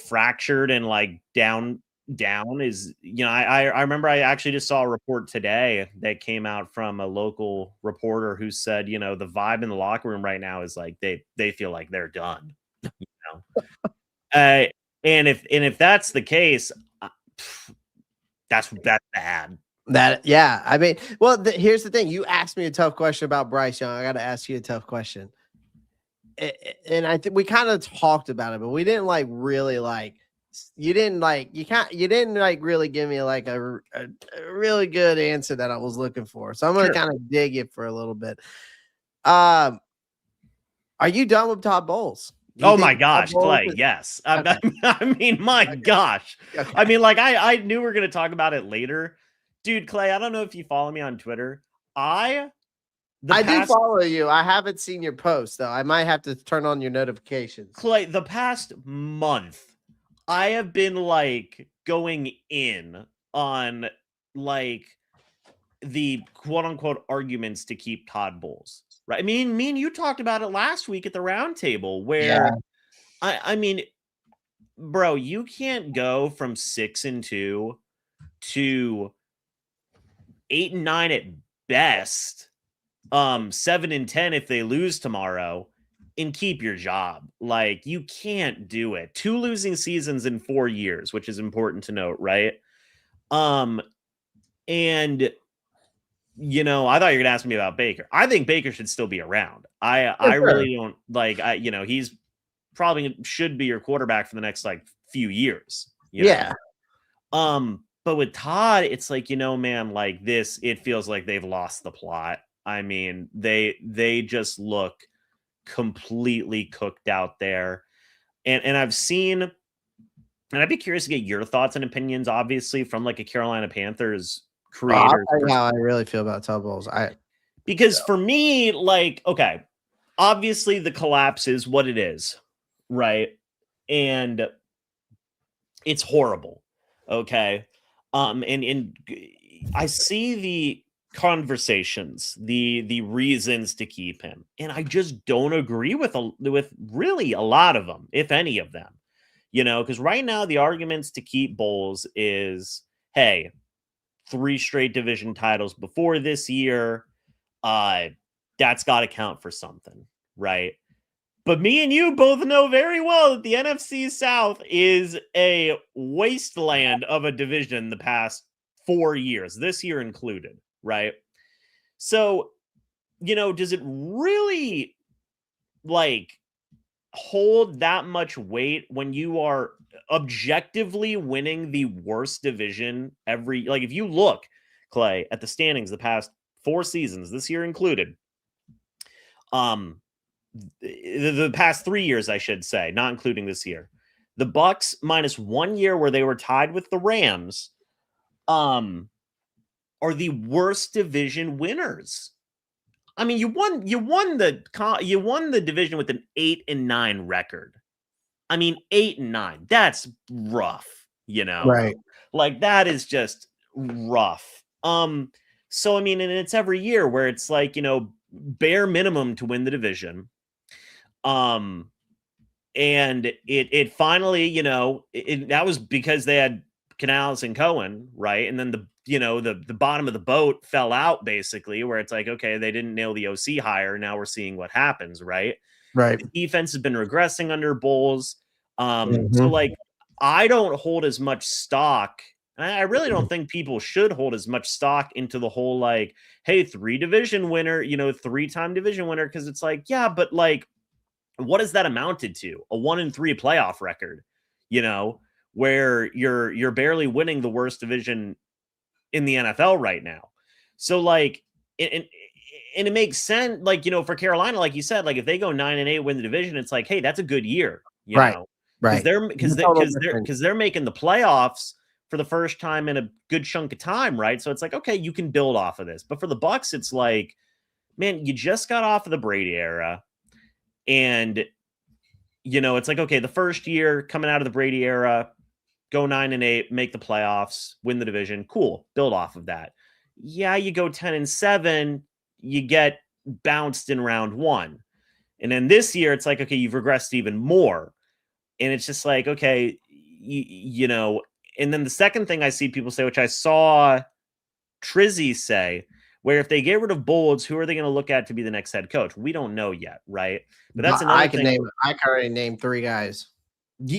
fractured and like down is, I remember I actually just saw a report today that came out from a local reporter who said, the vibe in the locker room right now is like they feel like they're done. And if that's the case, that's bad. Yeah. I mean, well, here's the thing. You asked me a tough question about Bryce Young. I got to ask you a tough question. And I think we kind of talked about it, but we didn't like really like. You didn't really give me like a really good answer that I was looking for. So I'm gonna kind of dig it for a little bit. Are you done with Todd Bowles? Oh my gosh, Clay, yes. Okay. I mean, my gosh. Okay. I mean, like I knew we were gonna talk about it later. Dude, Clay, I don't know if you follow me on Twitter. I do follow you. I haven't seen your post though. I might have to turn on your notifications. Clay, the past month, I have been like going in on like the quote unquote arguments to keep Todd Bowles, right? I mean, me and you talked about it last week at the round table where I mean, bro, you can't go from 6 and 2 to 8 and 9 at best, 7 and 10 if they lose tomorrow, and keep your job. Like, you can't do it. 2 losing seasons in 4 years, which is important to note, right? And you know, I thought you were gonna ask me about Baker. I think Baker should still be around. I Sure. really don't like. You know, he's probably should be your quarterback for the next like few years. You Yeah. know? But with Todd, it's like, you know, man, like this, it feels like they've lost the plot. I mean, they just look completely cooked out there. And I've seen, and I'd be curious to get your thoughts and opinions, obviously, from like a Carolina Panthers creator. I'll tell you how I really feel about Todd Bowles. Because for me, like, okay, obviously the collapse is what it is, right? And it's horrible. Okay. And I see the conversations, the reasons to keep him, and I just don't agree with really a lot of them, if any of them. You know, because right now the arguments to keep Bowles is, hey, 3 straight division titles before this year. That's got to count for something, right? But me and you both know very well that the NFC South is a wasteland of a division the past 4 years, this year included, right? So, you know, does it really like hold that much weight when you are objectively winning the worst division like if you look, Clay, at the standings the past 4 seasons, this year included, the past 3 years, I should say, not including this year, the Bucs minus 1 year where they were tied with the Rams, are the worst division winners. I mean, you won the division with an 8-9 record. I mean, 8-9. That's rough, you know. Right. Like that is just rough. So I mean, and it's every year where it's like, you know, bare minimum to win the division. And it finally, you know, that was because they had Canales and Cohen, right? And then the bottom of the boat fell out basically, where it's like, okay, they didn't nail the OC hire. Now we're seeing what happens, right? Right. The defense has been regressing under Bowles. So like, I don't hold as much stock. I really don't think people should hold as much stock into the whole like, hey, 3 division winner, you know, 3-time division winner, because it's like, yeah, but like, what has that amounted to? A 1-3 playoff record, you know, where you're barely winning the worst division in the NFL right now. So like, and it makes sense, like, you know, for Carolina, like you said, like if they go 9-8, win the division, it's like, hey, that's a good year, you know, right? Because they're making the playoffs for the first time in a good chunk of time, right? So it's like, okay, you can build off of this. But for the Bucs, it's like, man, you just got off of the Brady era. And, you know, it's like, okay, the first year coming out of the Brady era, go 9-8, make the playoffs, win the division. Cool. Build off of that. Yeah, you go 10-7, you get bounced in round 1. And then this year, it's like, okay, you've regressed even more. And it's just like, okay, you know, and then the second thing I see people say, which I saw Trizzy say, where if they get rid of Bowles, who are they going to look at to be the next head coach? We don't know yet, right? But that's another thing. I can already name 3 guys.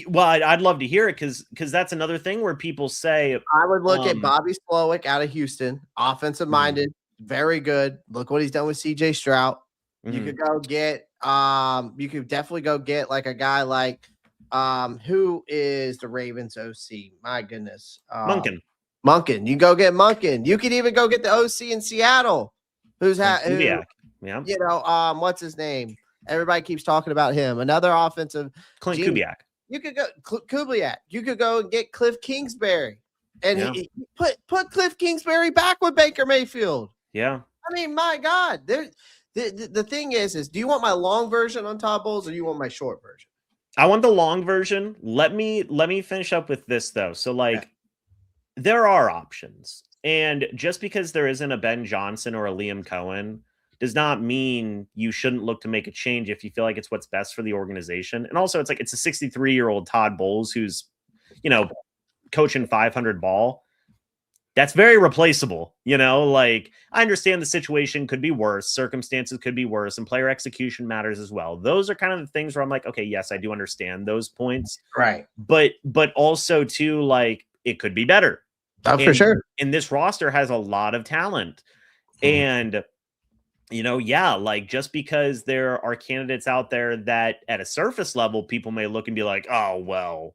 Well, I'd love to hear it because that's another thing where people say I would look at Bobby Slowick out of Houston, offensive minded, very good. Look what he's done with CJ Stroud. You could go get you could definitely go get like a guy like who is the Ravens OC? My goodness. Monken. You go get Monken. You could even go get the OC in Seattle. Yeah. You know, what's his name? Everybody keeps talking about him. Another offensive Clint Kubiak. You could go Kubiak. You could go and get Cliff Kingsbury, and he put Cliff Kingsbury back with Baker Mayfield. Yeah, I mean, my God, the thing is, do you want my long version on Todd Bowles, or do you want my short version? I want the long version. Let me finish up with this though. So like, there are options, and just because there isn't a Ben Johnson or a Liam Cohen does not mean you shouldn't look to make a change if you feel like it's what's best for the organization. And also, it's like it's a 63-year-old Todd Bowles who's, you know, coaching 500 ball. That's very replaceable. You know, like I understand the situation could be worse, circumstances could be worse, and player execution matters as well. Those are kind of the things where I'm like, okay, yes, I do understand those points. Right. But also too, like it could be better. For sure. And this roster has a lot of talent. And, yeah, like just because there are candidates out there that at a surface level, people may look and be like, oh, well,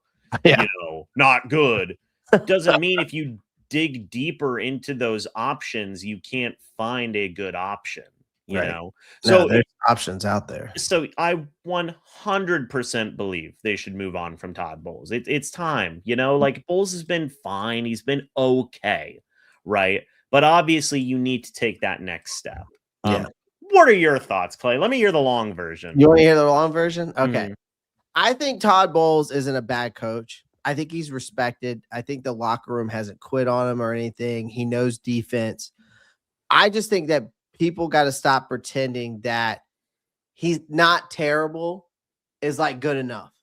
not good. Doesn't mean if you dig deeper into those options, you can't find a good option, So there's options out there. So I 100% believe they should move on from Todd Bowles. It's time, like Bowles has been fine. He's been okay. Right. But obviously you need to take that next step. What are your thoughts, Clay? Let me hear the long version. You want to hear the long version? Okay. I think Todd Bowles isn't a bad coach. I think he's respected. I think the locker room hasn't quit on him or anything. He knows defense. I just think that people got to stop pretending that he's not terrible is like good enough.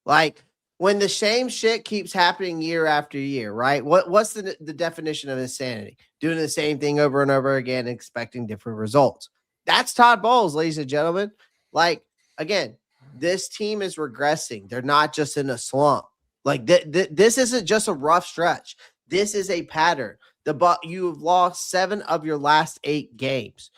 Like when the same shit keeps happening year after year, right? What's the definition of insanity? Doing the same thing over and over again, expecting different results. That's Todd Bowles, ladies and gentlemen. Like, again, this team is regressing. They're not just in a slump. Like this isn't just a rough stretch. This is a pattern. You've lost 7 of your last 8 games.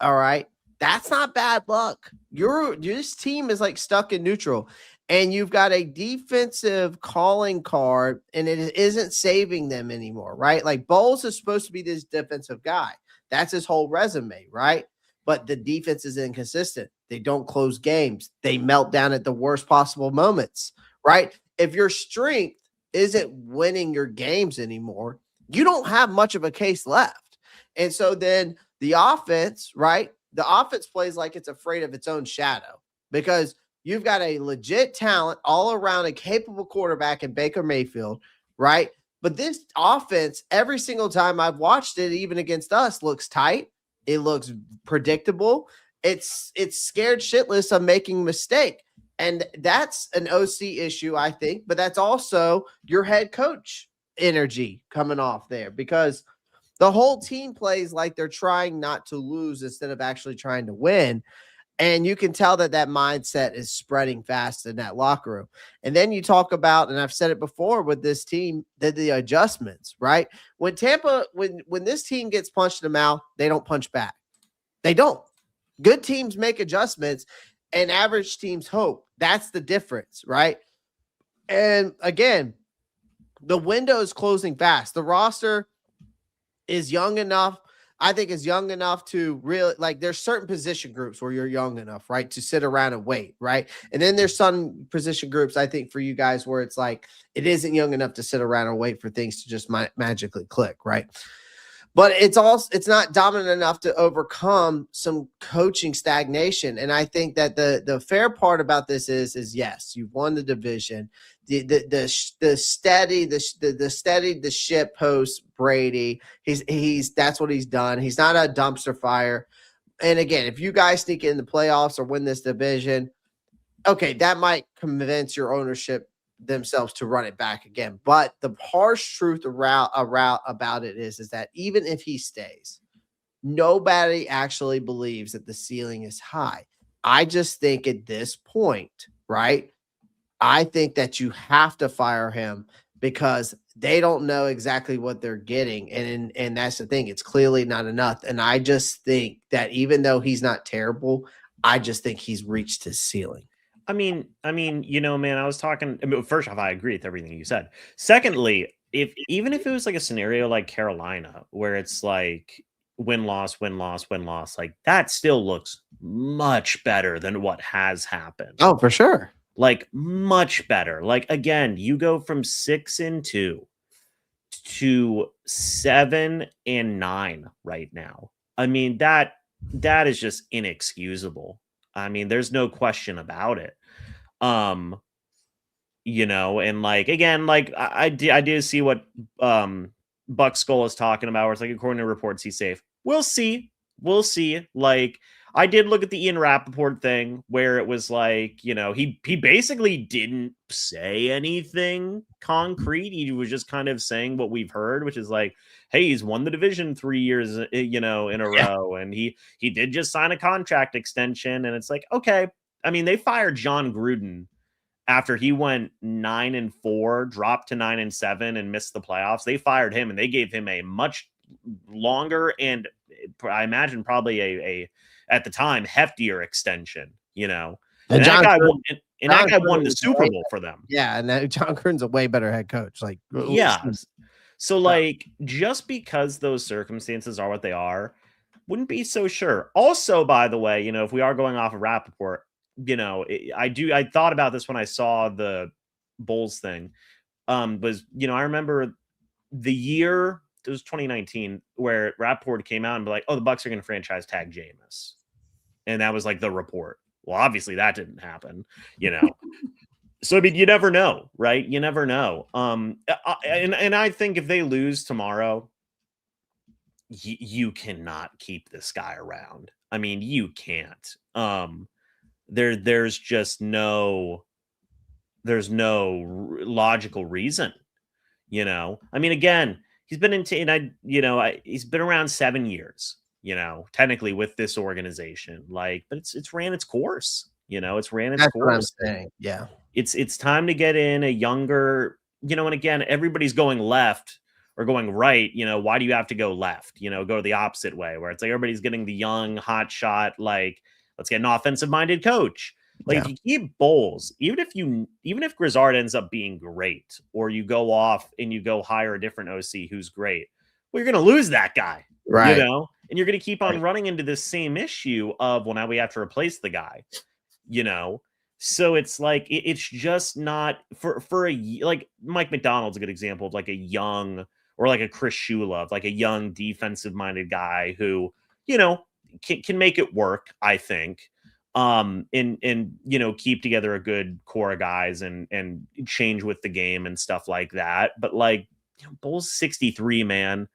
All right. That's not bad luck. This team is like stuck in neutral, and you've got a defensive calling card, and it isn't saving them anymore, right? Like Bowles is supposed to be this defensive guy. That's his whole resume, right? But the defense is inconsistent. They don't close games. They melt down at the worst possible moments, right? If your strength isn't winning your games anymore, you don't have much of a case left. And so then the offense, right? The offense plays like it's afraid of its own shadow because you've got a legit talent all around, a capable quarterback in Baker Mayfield, right? But this offense, every single time I've watched it, even against us, looks tight. It looks predictable. It's scared shitless of making a mistake. And that's an OC issue, I think, but that's also your head coach energy coming off there because the whole team plays like they're trying not to lose instead of actually trying to win. And you can tell that mindset is spreading fast in that locker room. And then you talk about, and I've said it before with this team, that the adjustments, right? When this team gets punched in the mouth, they don't punch back. They don't. Good teams make adjustments and average teams hope. That's the difference, right? And again, the window is closing fast. The roster is young enough. I think is young enough to really like there's certain position groups where you're young enough, right, to sit around and wait, right? And then there's some position groups, I think, for you guys where it's like it isn't young enough to sit around and wait for things to just magically click, right? But it's not dominant enough to overcome some coaching stagnation. And I think that the fair part about this is yes, you've won the division. The steady the ship post Brady. That's what he's done. He's not a dumpster fire. And again, if you guys sneak in the playoffs or win this division, okay, that might convince your ownership themselves to run it back again. But the harsh truth about it is that even if he stays, nobody actually believes that the ceiling is high. I just think at this point, right, I think that you have to fire him because they don't know exactly what they're getting. And that's the thing. It's clearly not enough. And I just think that even though he's not terrible, I just think he's reached his ceiling. I mean, man, I was talking. First off, I agree with everything you said. Secondly, even if it was like a scenario like Carolina, where it's like win-loss, like that still looks much better than what has happened. Oh, for sure. Like much better. Like again, you go from 6-2 to 7-9 right now. I memean, that is just inexcusable. I mean, there's no question about it. And like again, like I did see what Buck Skull is talking about, where it's like according to reports he's safe. We'll see. Like I did look at the Ian Rappaport thing where it was like, he basically didn't say anything concrete. He was just kind of saying what we've heard, which is like, hey, he's won the division 3 years, in a row. And he did just sign a contract extension. And it's like, okay. I mean, they fired John Gruden after he went 9-4, dropped to 9-7 and missed the playoffs. They fired him and they gave him a much longer and I imagine probably a at the time heftier extension, you know. And that guy Gruden, won, and that guy won the Super Bowl for them. Yeah, and John Gruden's a way better head coach. Like, yeah. So like, just because those circumstances are what they are, wouldn't be so sure. Also, by the way, you know, if we are going off of Rappaport, you know, I thought about this when I saw the Bulls thing. Was, you know, I remember the year, it was 2019, where Rappaport came out and be like, oh, the Bucs are going to franchise tag Jameis. And that was like the report. Well, obviously that didn't happen, you know. So, I mean, you never know, right? You never know. And I think if they lose tomorrow, you cannot keep this guy around. I mean, you can't. There's just no logical reason, you know. I mean, again, he's been he's been around 7 years, you know, technically with this organization, like, but it's ran its course, you know, it's ran its That's course. what I'm saying. Yeah. It's time to get in a younger, you know, and again, everybody's going left or going right, you know, why do you have to go left? You know, go the opposite way, where it's like everybody's getting the young hot shot, like, let's get an offensive minded coach. Like, if you keep Bowles, even if Grizzard ends up being great, or you go off and you go hire a different OC who's great, well, you're going to lose that guy, right? You know, and you're going to keep on running into this same issue of, well, now we have to replace the guy, you know. So it's like, it's just not for like Mike McDonald's a good example of like a young, or like a Chris Shula, like a young defensive minded guy who, you know, can make it work, I think. And you know, keep together a good core of guys and change with the game and stuff like that. But like, you know, Bulls 63, man.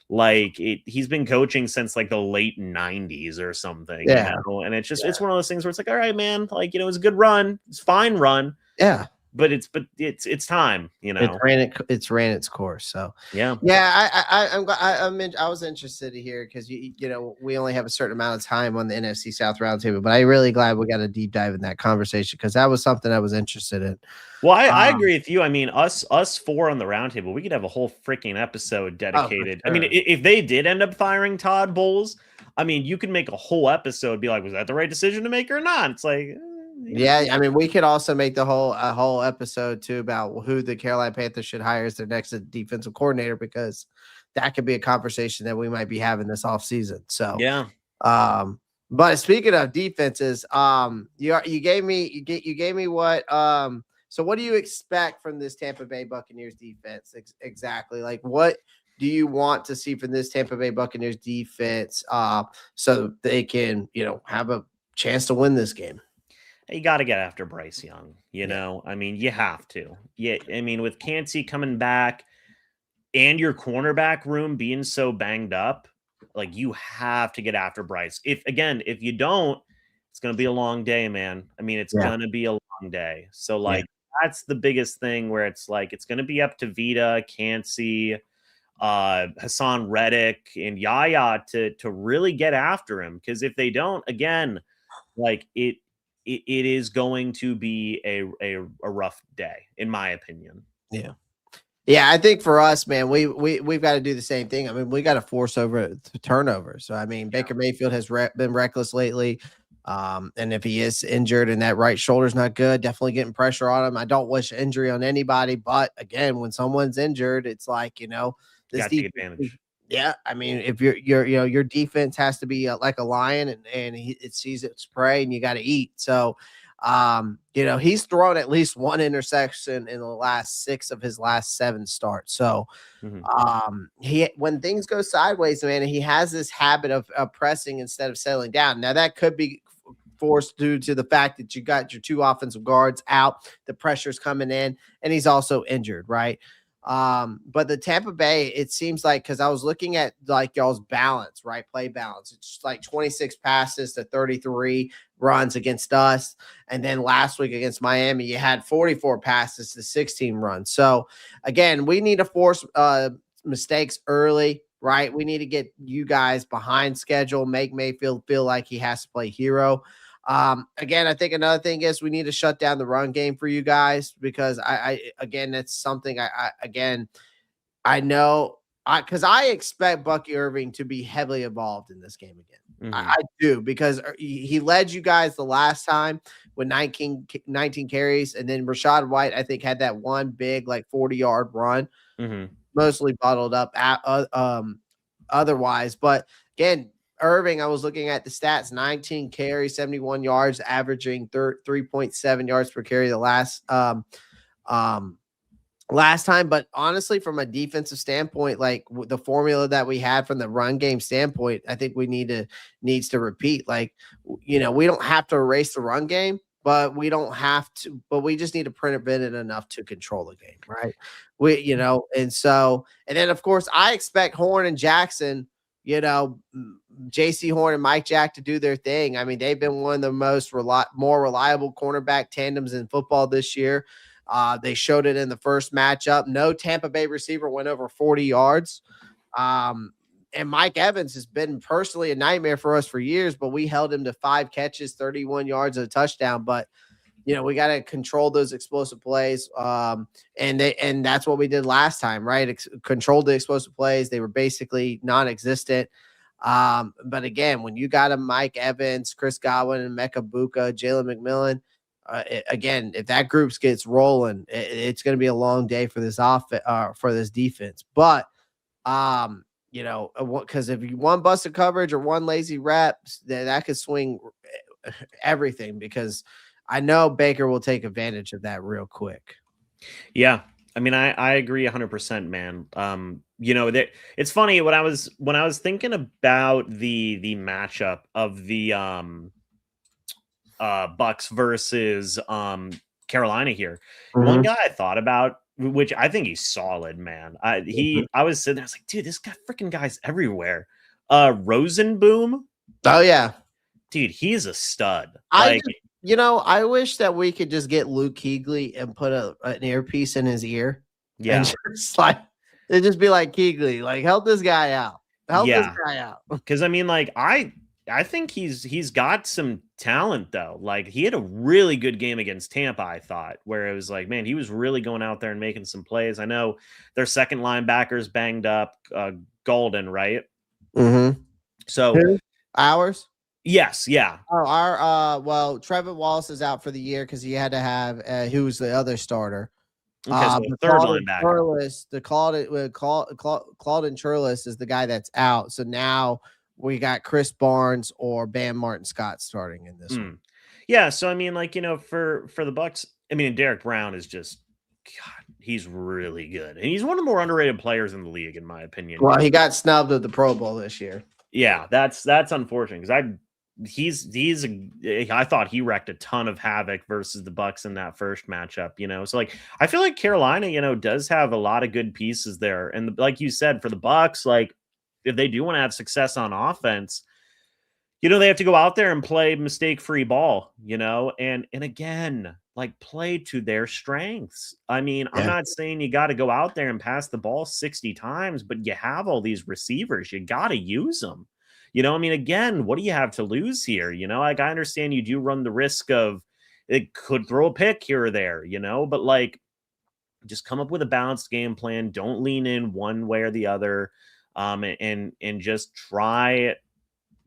Like, he's been coaching since like the late 90s or something. Yeah. You know? And it's just, it's one of those things where it's like, all right, man, like, you know, it's a good run. It's a fine run. Yeah. But it's time, you know. It's ran its course. So yeah. I was interested to hear, because you know, we only have a certain amount of time on the NFC South roundtable, but I'm really glad we got a deep dive in that conversation, because that was something I was interested in. Well, I agree with you. I mean, us four on the roundtable, we could have a whole freaking episode dedicated. Sure. I mean, if they did end up firing Todd Bowles, I mean, you could make a whole episode, be like, was that the right decision to make or not? It's like, yeah, I mean, we could also make a whole episode too about who the Carolina Panthers should hire as their next defensive coordinator, because that could be a conversation that we might be having this offseason. So yeah. But speaking of defenses, you gave me what so what do you expect from this Tampa Bay Buccaneers defense exactly? Like, what do you want to see from this Tampa Bay Buccaneers defense so they can, you know, have a chance to win this game? You got to get after Bryce Young, you know. I mean, you have to. Yeah, I mean, with Kancey coming back and your cornerback room being so banged up, like, you have to get after Bryce. If you don't, it's going to be a long day, man. I mean, it's going to be a long day. So, like, that's the biggest thing, where it's like, it's going to be up to Vita, Kancey, Hassan Reddick, and Yaya to really get after him. Because if they don't, again, like, it is going to be a rough day, in my opinion. Yeah. Yeah, I think for us, man, we've got to do the same thing. I mean, we got to force over turnovers. So, I mean, Baker Mayfield has been reckless lately. And if he is injured and that right shoulder's not good, definitely getting pressure on him. I don't wish injury on anybody, but again, when someone's injured, it's like, you know, this take advantage. Yeah, I mean, if your defense has to be like a lion, and it sees its prey, and you got to eat. So, you know, he's thrown at least one interception in the last 6 of his last 7 starts. So, when things go sideways, man, he has this habit of pressing instead of settling down. Now, that could be forced due to the fact that you got your 2 offensive guards out, the pressure's coming in, and he's also injured, right? But the Tampa Bay, it seems like, because I was looking at like y'all's balance, right? Play balance. It's like 26 passes to 33 runs against us. And then last week against Miami, you had 44 passes to 16 runs. So again, we need to force mistakes early, right? We need to get you guys behind schedule, make Mayfield feel like he has to play hero. Again, I think another thing is we need to shut down the run game for you guys, because I again, that's something I know because I expect Bucky Irving to be heavily involved in this game again. I do, because he led you guys the last time with 19 carries, and then Rachaad White, I think, had that one big 40-yard run, mostly bottled up otherwise. But again, Irving, I was looking at the stats: 19 carries, 71 yards, averaging 3.7 yards per carry the last time. But honestly, from a defensive standpoint, the formula that we had from the run game standpoint, I think we needs to repeat. We don't have to erase the run game, but we just need to prevent it enough to control the game, right? And then of course I expect Horn and Jackson, JC Horn and Mike Jack to do their thing. I mean, they've been one of the more reliable cornerback tandems in football this year. They showed it in the first matchup. No Tampa Bay receiver went over 40 yards. And Mike Evans has been personally a nightmare for us for years, but we held him to 5 catches, 31 yards, and a touchdown. But, we got to control those explosive plays. And that's what we did last time, right? Controlled the explosive plays. They were basically non-existent. But again, when you got a Mike Evans, Chris Godwin, and Mecca Buka, Jalen McMillan, again, if that group gets rolling, it's going to be a long day for this for this defense. But because if you one busted coverage or one lazy reps, then that could swing everything. Because I know Baker will take advantage of that real quick. Yeah, I mean, I agree 100%, man. It's funny when I was thinking about the matchup of the Bucs versus Carolina here. One guy I thought about, which I think he's solid, man. I was sitting there, I was like, dude, this freaking guy's everywhere. Rosenboom. Oh yeah, dude, he's a stud. I wish that we could just get Luke Kuechly and put an earpiece in his ear. Yeah, and it'd just be like, Kuechly, help this guy out. This guy out. Because I mean, I think he's got some talent though. He had a really good game against Tampa, I thought, where it was man, he was really going out there and making some plays. I know their second linebacker's banged up, Golden, right? So ours. Yes, yeah. Oh, Tre'von Wallace is out for the year because he had to have who was the other starter. Okay, so the third linebacker. Claudin Churlis is the guy that's out. So now we got Chris Barnes or Bam Martin Scott starting in this one. Yeah, so I mean, for the Bucs, I mean, Derek Brown is just, God, he's really good, and he's one of the more underrated players in the league, in my opinion. Well, he got snubbed at the Pro Bowl this year. Yeah, that's unfortunate because I thought he wrecked a ton of havoc versus the Bucs in that first matchup, So I feel like Carolina, does have a lot of good pieces there. And like you said, for the Bucs, if they do want to have success on offense, they have to go out there and play mistake-free ball, and again, play to their strengths. I mean, I'm not saying you got to go out there and pass the ball 60 times, but you have all these receivers. You got to use them. I mean, again, what do you have to lose here? I understand you do run the risk of it could throw a pick here or there, but just come up with a balanced game plan. Don't lean in one way or the other, and just try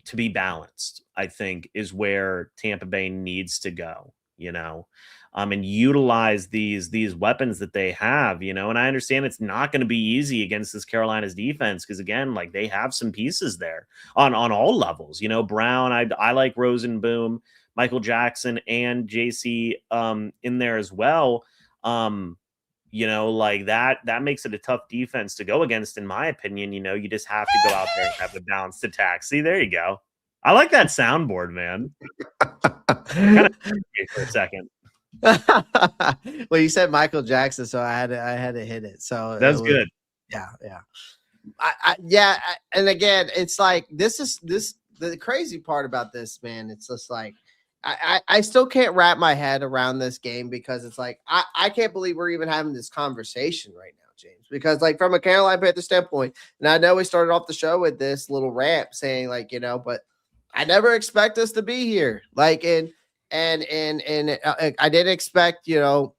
to be balanced, I think, is where Tampa Bay needs to go, and utilize these weapons that they have, and I understand it's not going to be easy against this Carolina's defense because, again, they have some pieces there on all levels. Brown, I like Rosenboom, Michael Jackson, and JC in there as well. That makes it a tough defense to go against, in my opinion. You just have to go out there and have a balanced attack. See, there you go. I like that soundboard, man. Kind of for a second. Well, you said Michael Jackson, so I had to hit it. So that's good. Yeah. And again, it's the crazy part about this, man. It's just I still can't wrap my head around this game because it's I can't believe we're even having this conversation right now, James. Because from a Carolina Panthers standpoint, and I know we started off the show with this little rant saying but I never expect us to be here. And I didn't expect, and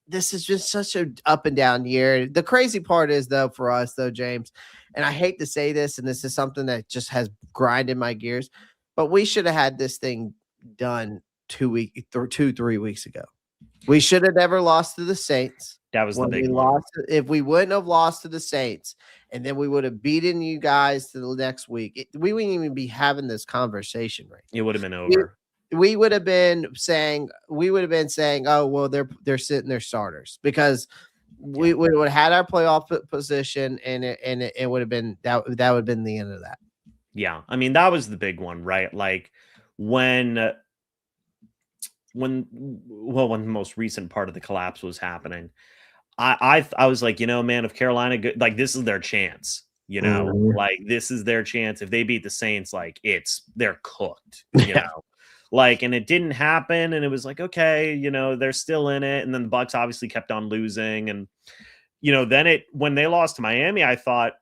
this is just such a up and down year. The crazy part is, though, for us, though, James, and I hate to say this, and this is something that just has grinded my gears, but we should have had this thing done 3 weeks ago. We should have never lost to the Saints. That was the big one. If we wouldn't have lost to the Saints, and then we would have beaten you guys to the next week, we wouldn't even be having this conversation right now. It would have been over. We would have been saying, oh, well, they're sitting their starters, because we would have had our playoff position, and it would have been that would have been the end of that. Yeah, I mean, that was the big one, right? Like when the most recent part of the collapse was happening, I was like, man, if Carolina like, this is their chance, like this is their chance. If they beat the Saints, like they're cooked, know. Like, and it didn't happen, and it was like, okay, they're still in it, and then the Bucs obviously kept on losing, and then when they lost to Miami, I thought,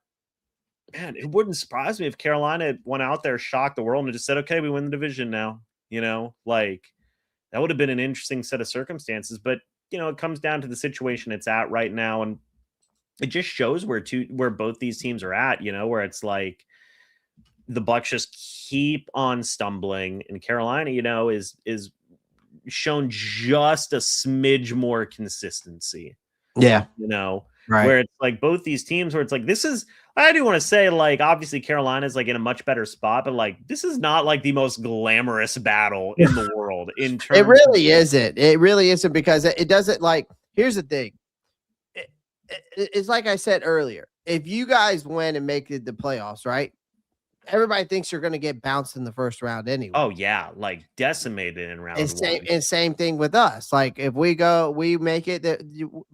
man, it wouldn't surprise me if Carolina went out there, shocked the world, and just said, okay, we win the division now. Like that would have been an interesting set of circumstances, but it comes down to the situation it's at right now, and it just shows where both these teams are at. Where it's like, the Bucs just keep on stumbling, and Carolina, is shown just a smidge more consistency. Yeah. Right. Where it's like both these teams where it's like, I do want to say, like, obviously Carolina's like in a much better spot, but like, this is not like the most glamorous battle in the world in terms It really isn't. It really isn't, because it doesn't, like, here's the thing. It's like I said earlier, if you guys win and make the playoffs, right? Everybody thinks you're going to get bounced in the first round anyway. Oh yeah, like decimated in round one. And same thing with us. Like, if we make it.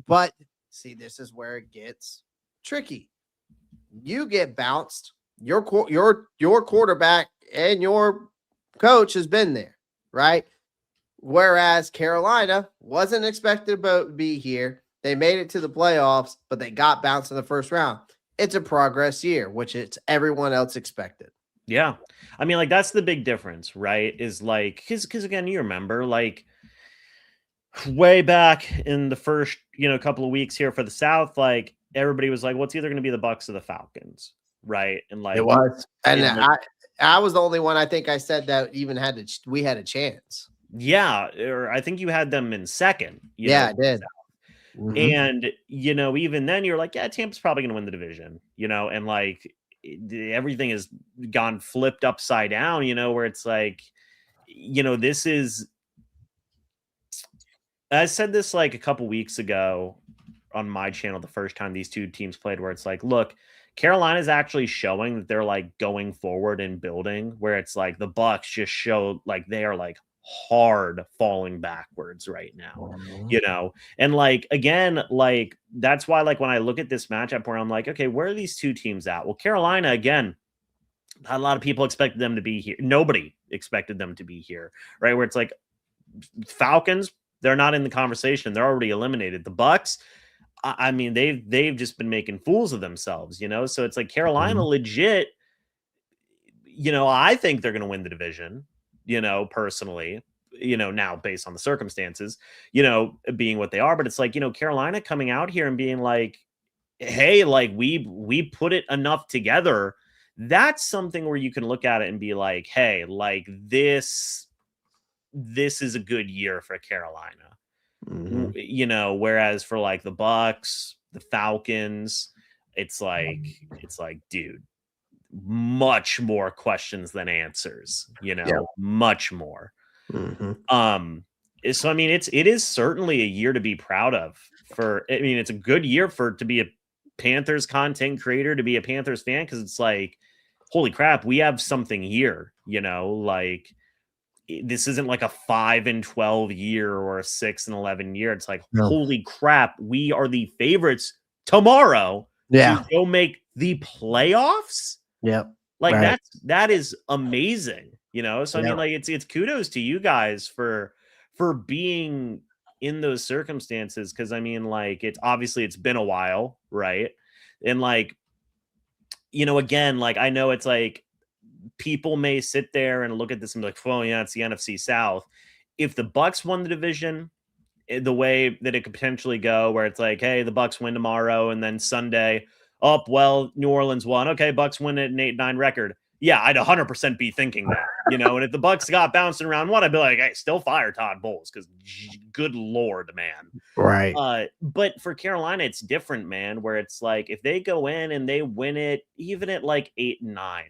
But see, this is where it gets tricky. You get bounced. Your quarterback and your coach has been there, right? Whereas Carolina wasn't expected to be here. They made it to the playoffs, but they got bounced in the first round. It's a progress year, which it's everyone else expected. Yeah. I mean, like, that's the big difference, right? Is like, because again, you remember, like, way back in the first, couple of weeks here for the South, like, everybody was like, well, it's either going to be the Bucs or the Falcons, right? And like, it was. And I was the only one, I think I said that even we had a chance. Yeah. Or I think you had them in second. I did. Mm-hmm. And, even then you're like, yeah, Tampa's probably going to win the division, and like everything has gone flipped upside down, where it's like, this is, I said this like a couple weeks ago on my channel, the first time these two teams played, where it's like, look, Carolina's actually showing that they're like going forward and building, where it's like the Bucs just show like they are like hard falling backwards right now, and like, again, like, that's why, like, when I look at this matchup where I'm like, okay, where are these two teams at? Well, Carolina, again, not a lot of people expected them to be here. Nobody expected them to be here, right? Where it's like, Falcons, they're not in the conversation. They're already eliminated. The Bucs, I mean, they've just been making fools of themselves, so it's like Carolina legit, I think they're going to win the division, personally, now based on the circumstances, being what they are. But it's like, Carolina coming out here and being like, hey, like, we put it enough together. That's something where you can look at it and be like, hey, like, this is a good year for Carolina. Whereas for like the Bucs, the Falcons, it's like, dude, much more questions than answers, much more. So I mean, it is certainly a year to be proud of. It's a good year to be a Panthers content creator, to be a Panthers fan, because it's like, holy crap, we have something here, like, this isn't like a 5-12 year or a 6-11 year. It's like, holy crap, we are the favorites tomorrow to go make the playoffs. Yep. Like, that is amazing, So I mean, like, it's kudos to you guys for being in those circumstances, because I mean, like, it's been a while, right? And like, again, like, I know it's like, people may sit there and look at this and be like, well, yeah, it's the NFC South. If the Bucs won the division, the way that it could potentially go, where it's like, hey, the Bucs win tomorrow, and then Sunday, well, New Orleans won. Okay, Bucs win at an 8-9 record. Yeah, I'd 100% be thinking that, you know. And if the Bucs got bounced in round one, I'd be like, hey, still fire Todd Bowles, because good Lord, man. Right. But for Carolina, it's different, man, where it's like if they go in and they win it, even at like 8-9,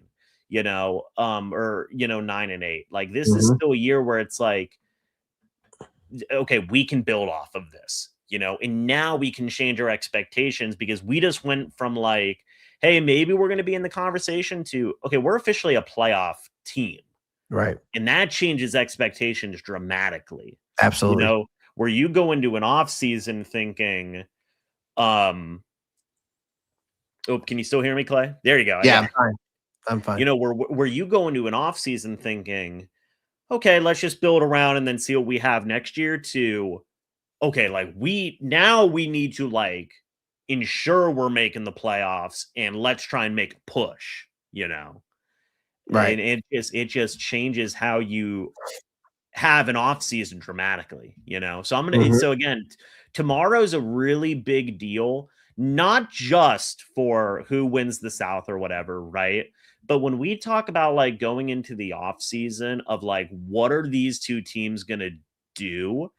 you know, or 9-8, like this is still a year where it's like, okay, we can build off of this, you know, and now we can change our expectations, because we just went from like, hey, maybe we're going to be in the conversation, to, okay, we're officially a playoff team. Right. And that changes expectations dramatically. Absolutely. You know, where you go into an off season thinking, oh, can you still hear me, Clay? There you go. Yeah, I'm fine. You know, where you go into an off season thinking, okay, let's just build around and then see what we have next year, to, okay, like we need to like ensure we're making the playoffs, and let's try and make a push, you know. Right. And it just changes how you have an off season dramatically, you know. So so again, tomorrow's a really big deal, not just for who wins the South or whatever, right? But when we talk about like going into the off season of like, what are these two teams going to do?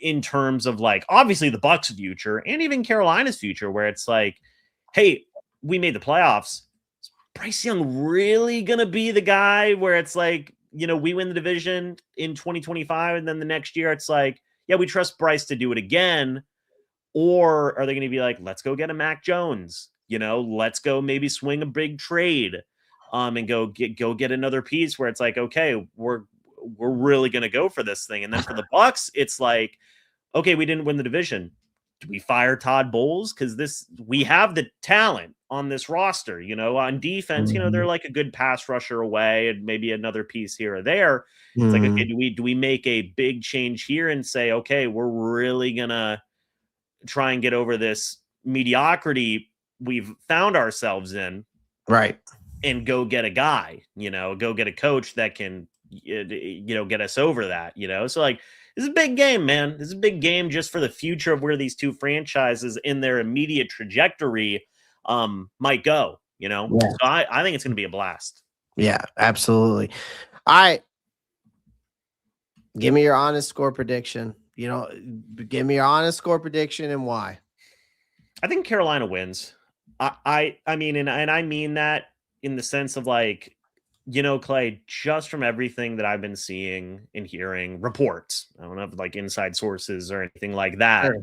In terms of like, obviously the Bucs future and even Carolina's future, where it's like, hey, we made the playoffs. Is Bryce Young really going to be the guy where it's like, you know, we win the division in 2025, and then the next year it's like, yeah, we trust Bryce to do it again? Or are they going to be like, let's go get a Mac Jones, you know, let's go maybe swing a big trade, and go get another piece where it's like, okay, we're really going to go for this thing. And then for the Bucs, it's like, okay, we didn't win the division. Do we fire Todd Bowles? Because we have the talent on this roster, you know, on defense, you know, they're like a good pass rusher away and maybe another piece here or there. It's like, okay, do we make a big change here and say, okay, we're really going to try and get over this mediocrity we've found ourselves in. Right. And go get a guy, you know, go get a coach that can, you know, get us over that, you know. So like, this is a big game, man. This is a big game just for the future of where these two franchises in their immediate trajectory might go, you know. Yeah. So I think it's going to be a blast. Yeah, absolutely. All right. Give me your honest score prediction. You know, give me your honest score prediction and why. I think Carolina wins. I mean, and I mean that in the sense of like, you know, Clay, just from everything that I've been seeing and hearing, reports, I don't have like inside sources or anything like that. Sure.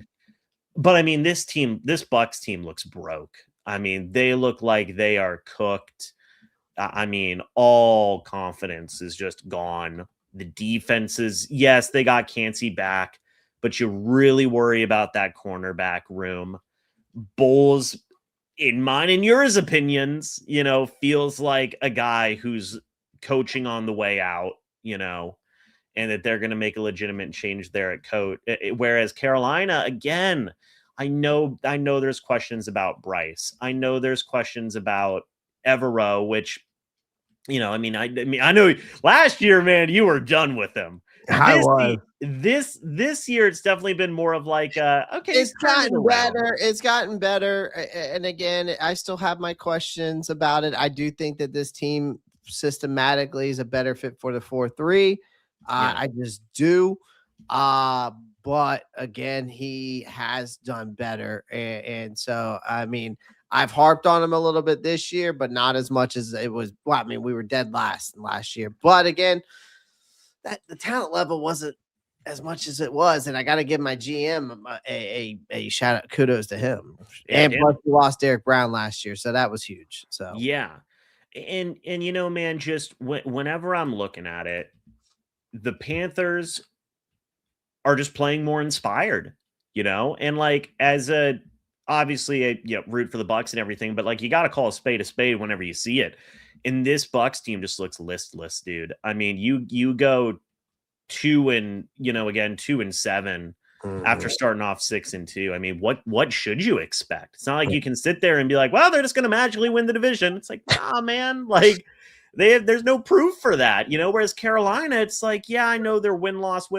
But I mean, this Bucs team looks broke. I mean, they look like they are cooked. I mean, all confidence is just gone. The defenses, yes, they got Kancey back, but you really worry about that cornerback room. Bowles, in mine and yours opinions, you know, feels like a guy who's coaching on the way out, you know, and that they're going to make a legitimate change there at coach. Whereas Carolina, again, I know there's questions about Bryce. I know there's questions about Evero, which, you know, I mean, I know last year, man, you were done with him. This year, it's definitely been more of like, okay, it's gotten better. It's gotten better. And again, I still have my questions about it. I do think that this team systematically is a better fit for the 4-3. I just do. But again, he has done better. And so, I mean, I've harped on him a little bit this year, but not as much as it was. Well, I mean, we were dead last year. But again, that the talent level wasn't as much as it was, and I got to give my GM a shout out, kudos to him. Yeah, and plus we lost Derek Brown last year, so that was huge. So yeah, and you know, man, just whenever I'm looking at it, the Panthers are just playing more inspired, you know, and like obviously root for the Bucs and everything, but like you got to call a spade whenever you see it. And this Bucs team just looks listless, dude. I mean, you go 2-7 after starting off 6-2. I mean, what should you expect? It's not like you can sit there and be like, well, they're just going to magically win the division. It's like, nah, man, like there's no proof for that, you know. Whereas Carolina, it's like, yeah, I know they're win-loss.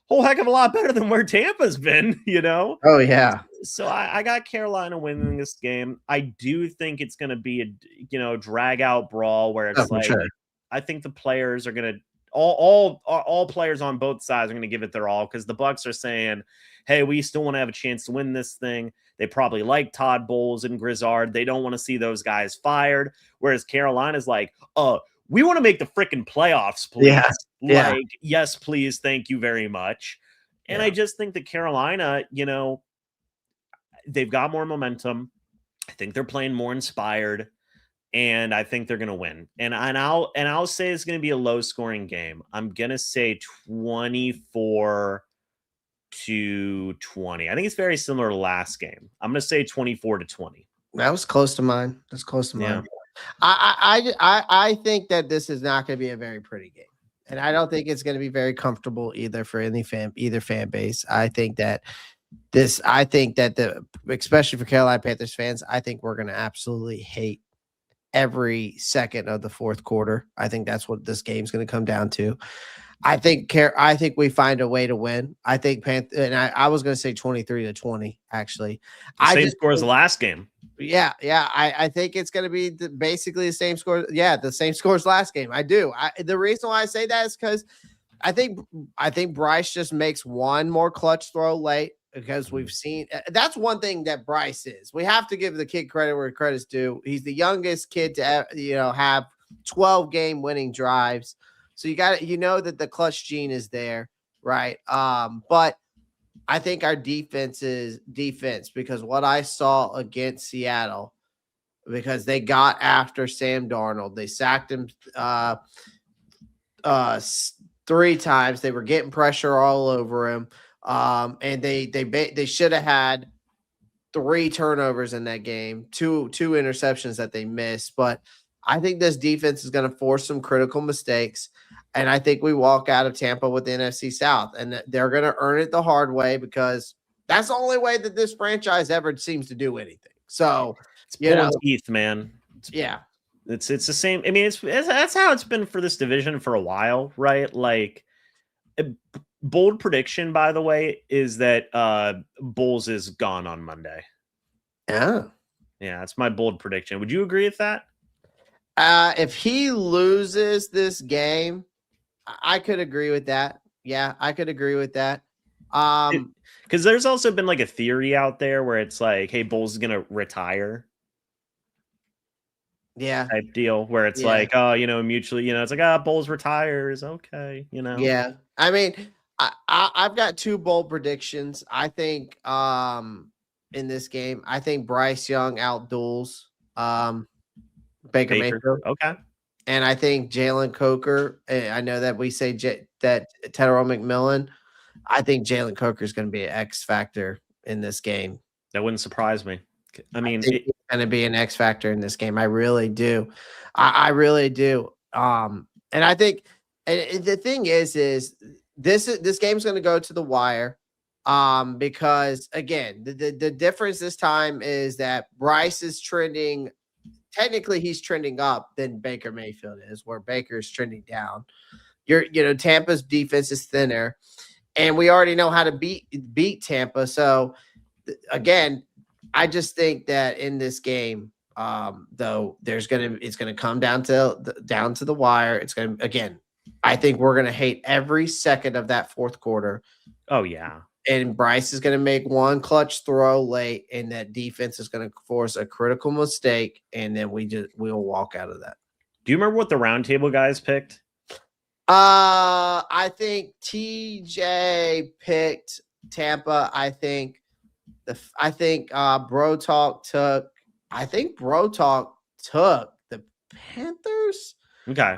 whole heck of a lot better than where Tampa's been, you know? Oh, yeah. So I got Carolina winning this game. I do think it's going to be a, drag out brawl where it's Sure. I think the players are going to, all players on both sides are going to give it their all because the Bucs are saying, hey, we still want to have a chance to win this thing. They probably like Todd Bowles and Grizzard. They don't want to see those guys fired. Whereas Carolina's like, we want to make the freaking playoffs, please. Yeah. Like, yes, please. Thank you very much. And I just think that Carolina, they've got more momentum. I think they're playing more inspired. And I think they're going to win. And I'll say it's going to be a low scoring game. I'm going to say 24-20. I think it's very similar to last game. I'm going to say 24-20. That was close to mine. That's close to mine. I think that this is not going to be a very pretty game. And I don't think it's going to be very comfortable either for either fan base. I think that especially for Carolina Panthers fans, I think we're going to absolutely hate every second of the fourth quarter. I think that's what this game's going to come down to. I think we find a way to win. I think and I was going to say 23-20, actually. Same score as the last game. Yeah. I think it's going to be basically the same score. Yeah, the same score as last game. I do. The reason why I say that is because I think Bryce just makes one more clutch throw late because we've seen that's one thing that Bryce is. We have to give the kid credit where credit's due. He's the youngest kid to have 12 game winning drives. So you got that the clutch gene is there, right? But I think our defense because what I saw against Seattle, because they got after Sam Darnold, they sacked him 3 times. They were getting pressure all over him. And they should have had 3 turnovers in that game, two interceptions that they missed. But I think this defense is going to force some critical mistakes. And I think we walk out of Tampa with the NFC South, and they're going to earn it the hard way because that's the only way that this franchise ever seems to do anything. So, it's pulling teeth, man. It's the same. I mean, that's how it's been for this division for a while, right? Like, bold prediction, by the way, is that Bulls is gone on Monday. Yeah, that's my bold prediction. Would you agree with that? If he loses this game, I could agree with that. Yeah, I could agree with that. Because there's also been like a theory out there where it's like, hey, Bulls is gonna retire. Yeah. Type deal where it's like, mutually, it's like, Bulls retires. Okay. Yeah. I mean, I've got 2 bold predictions. I think in this game, I think Bryce Young outduels Baker Mayfield. Okay. And I think Jalen Coker, I know that we say that Tyrell McMillan, I think Jalen Coker is going to be an X factor in this game. That wouldn't surprise me. I mean, he's going to be an X factor in this game. I really do. I really do. And I think the thing is this game's going to go to the wire. Because again, the difference this time is that Bryce is trending. Technically, he's trending up than Baker Mayfield is, where Baker's trending down. Tampa's defense is thinner, and we already know how to beat Tampa. So, again, I just think that in this game, though, it's gonna come down to the wire. It's gonna I think we're gonna hate every second of that fourth quarter. Oh yeah. And Bryce is going to make one clutch throw late, and that defense is going to force a critical mistake, and then we'll walk out of that. Do you remember what the roundtable guys picked? I think TJ picked Tampa. I think Bro Talk took the Panthers. Okay.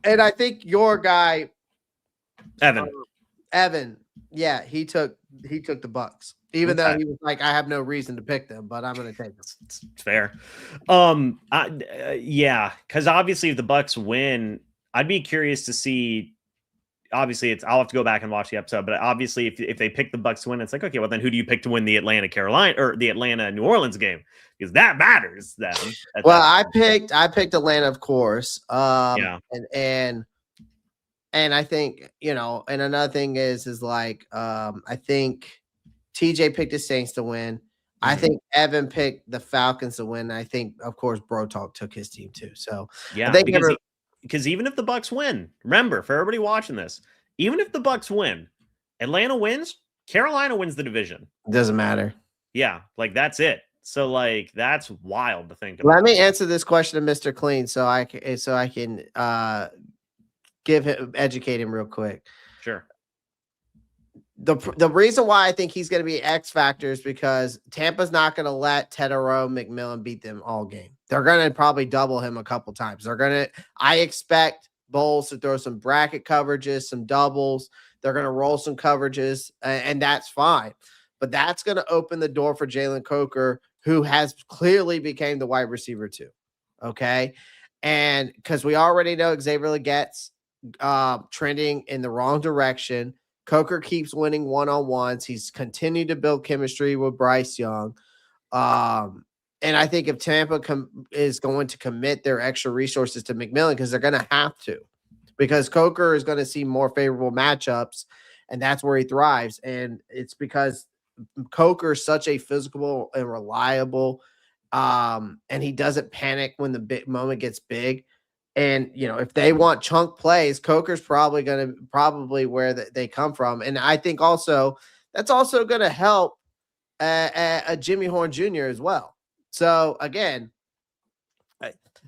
And I think your guy Evan. Yeah, he took the Bucs, even though he was like, I have no reason to pick them, but I'm going to take them. It's fair. Yeah, because obviously if the Bucs win, I'd be curious to see. Obviously, I'll have to go back and watch the episode, but obviously if they pick the Bucs to win, it's like, okay, well then who do you pick to win the Atlanta Carolina or the Atlanta New Orleans game? Because that matters then. Well, I picked Atlanta, of course. And I think, and another thing is like, I think TJ picked the Saints to win. I think Evan picked the Falcons to win. I think, of course, Bro Talk took his team too. So yeah, I think because even if the Bucs win, remember, for everybody watching this, even if the Bucs win, Atlanta wins, Carolina wins the division. Doesn't matter. Yeah, like that's it. So like that's wild to think about. Let me answer this question to Mr. Clean so I can educate him real quick. Sure. The reason why I think he's going to be X factor is because Tampa's not going to let Tedero McMillan beat them all game. They're going to probably double him a couple times. I expect Bowles to throw some bracket coverages, some doubles. They're going to roll some coverages, and that's fine. But that's going to open the door for Jalen Coker, who has clearly became the wide receiver too. Okay. And because we already know Xavier Leggette's trending in the wrong direction. Coker keeps winning one-on-ones. He's continued to build chemistry with Bryce Young. And I think if Tampa is going to commit their extra resources to McMillan, because they're going to have to, because Coker is going to see more favorable matchups, and that's where he thrives. And it's because Coker is such a physical and reliable, and he doesn't panic when the big moment gets big. And, if they want chunk plays, Coker's probably where they come from. And I think also that's also going to help a Jimmy Horn Jr. as well. So again,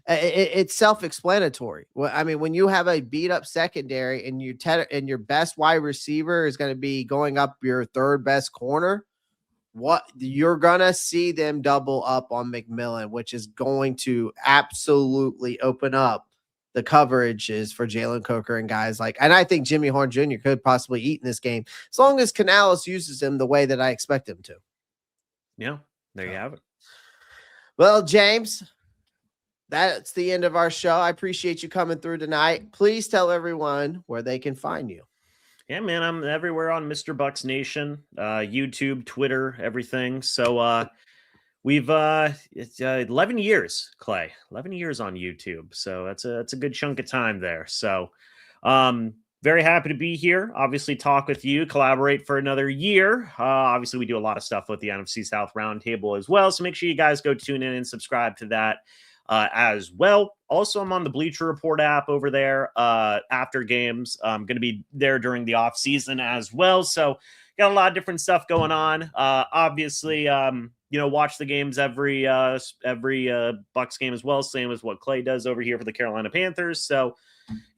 it's self-explanatory. Well, I mean, when you have a beat up secondary and your best wide receiver is going to be going up your third best corner, what you're going to see them double up on McMillan, which is going to absolutely open up the coverages for Jalen Coker and guys and I think Jimmy Horn Jr. could possibly eat in this game as long as Canales uses him the way that I expect him to. Yeah, there you have it. Well, James, that's the end of our show. I appreciate you coming through tonight. Please tell everyone where they can find you. Yeah, man, I'm everywhere on Mr. Bucs Nation, YouTube, Twitter, everything. So we've it's 11 years, Clay, 11 years on YouTube. So that's a good chunk of time there. So very happy to be here. Obviously talk with you, collaborate for another year. Obviously we do a lot of stuff with the NFC South Roundtable as well. So make sure you guys go tune in and subscribe to that as well. Also, I'm on the Bleacher Report app over there after games. I'm going to be there during the off season as well. So got a lot of different stuff going on. Obviously, watch the games every Bucs game as well. Same as what Clay does over here for the Carolina Panthers. So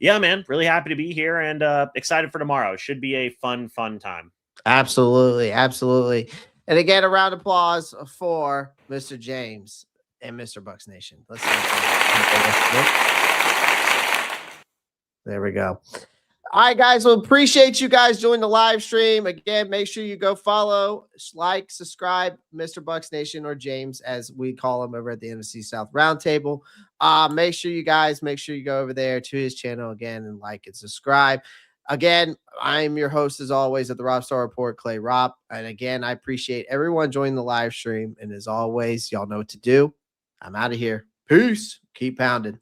yeah, man, really happy to be here and excited for tomorrow. It should be a fun time. Absolutely. Absolutely. And again, a round of applause for Mr. James and Mr. Bucs Nation. Let's there we go. All right, guys. Well, appreciate you guys joining the live stream. Again, make sure you go follow, like, subscribe, Mr. Bucs Nation, or James, as we call him over at the NFC South Roundtable. Make sure you go over there to his channel again and like and subscribe. Again, I'm your host, as always, at the Rob Star Report, Clay Rob. And again, I appreciate everyone joining the live stream. And as always, y'all know what to do. I'm out of here. Peace. Keep pounding.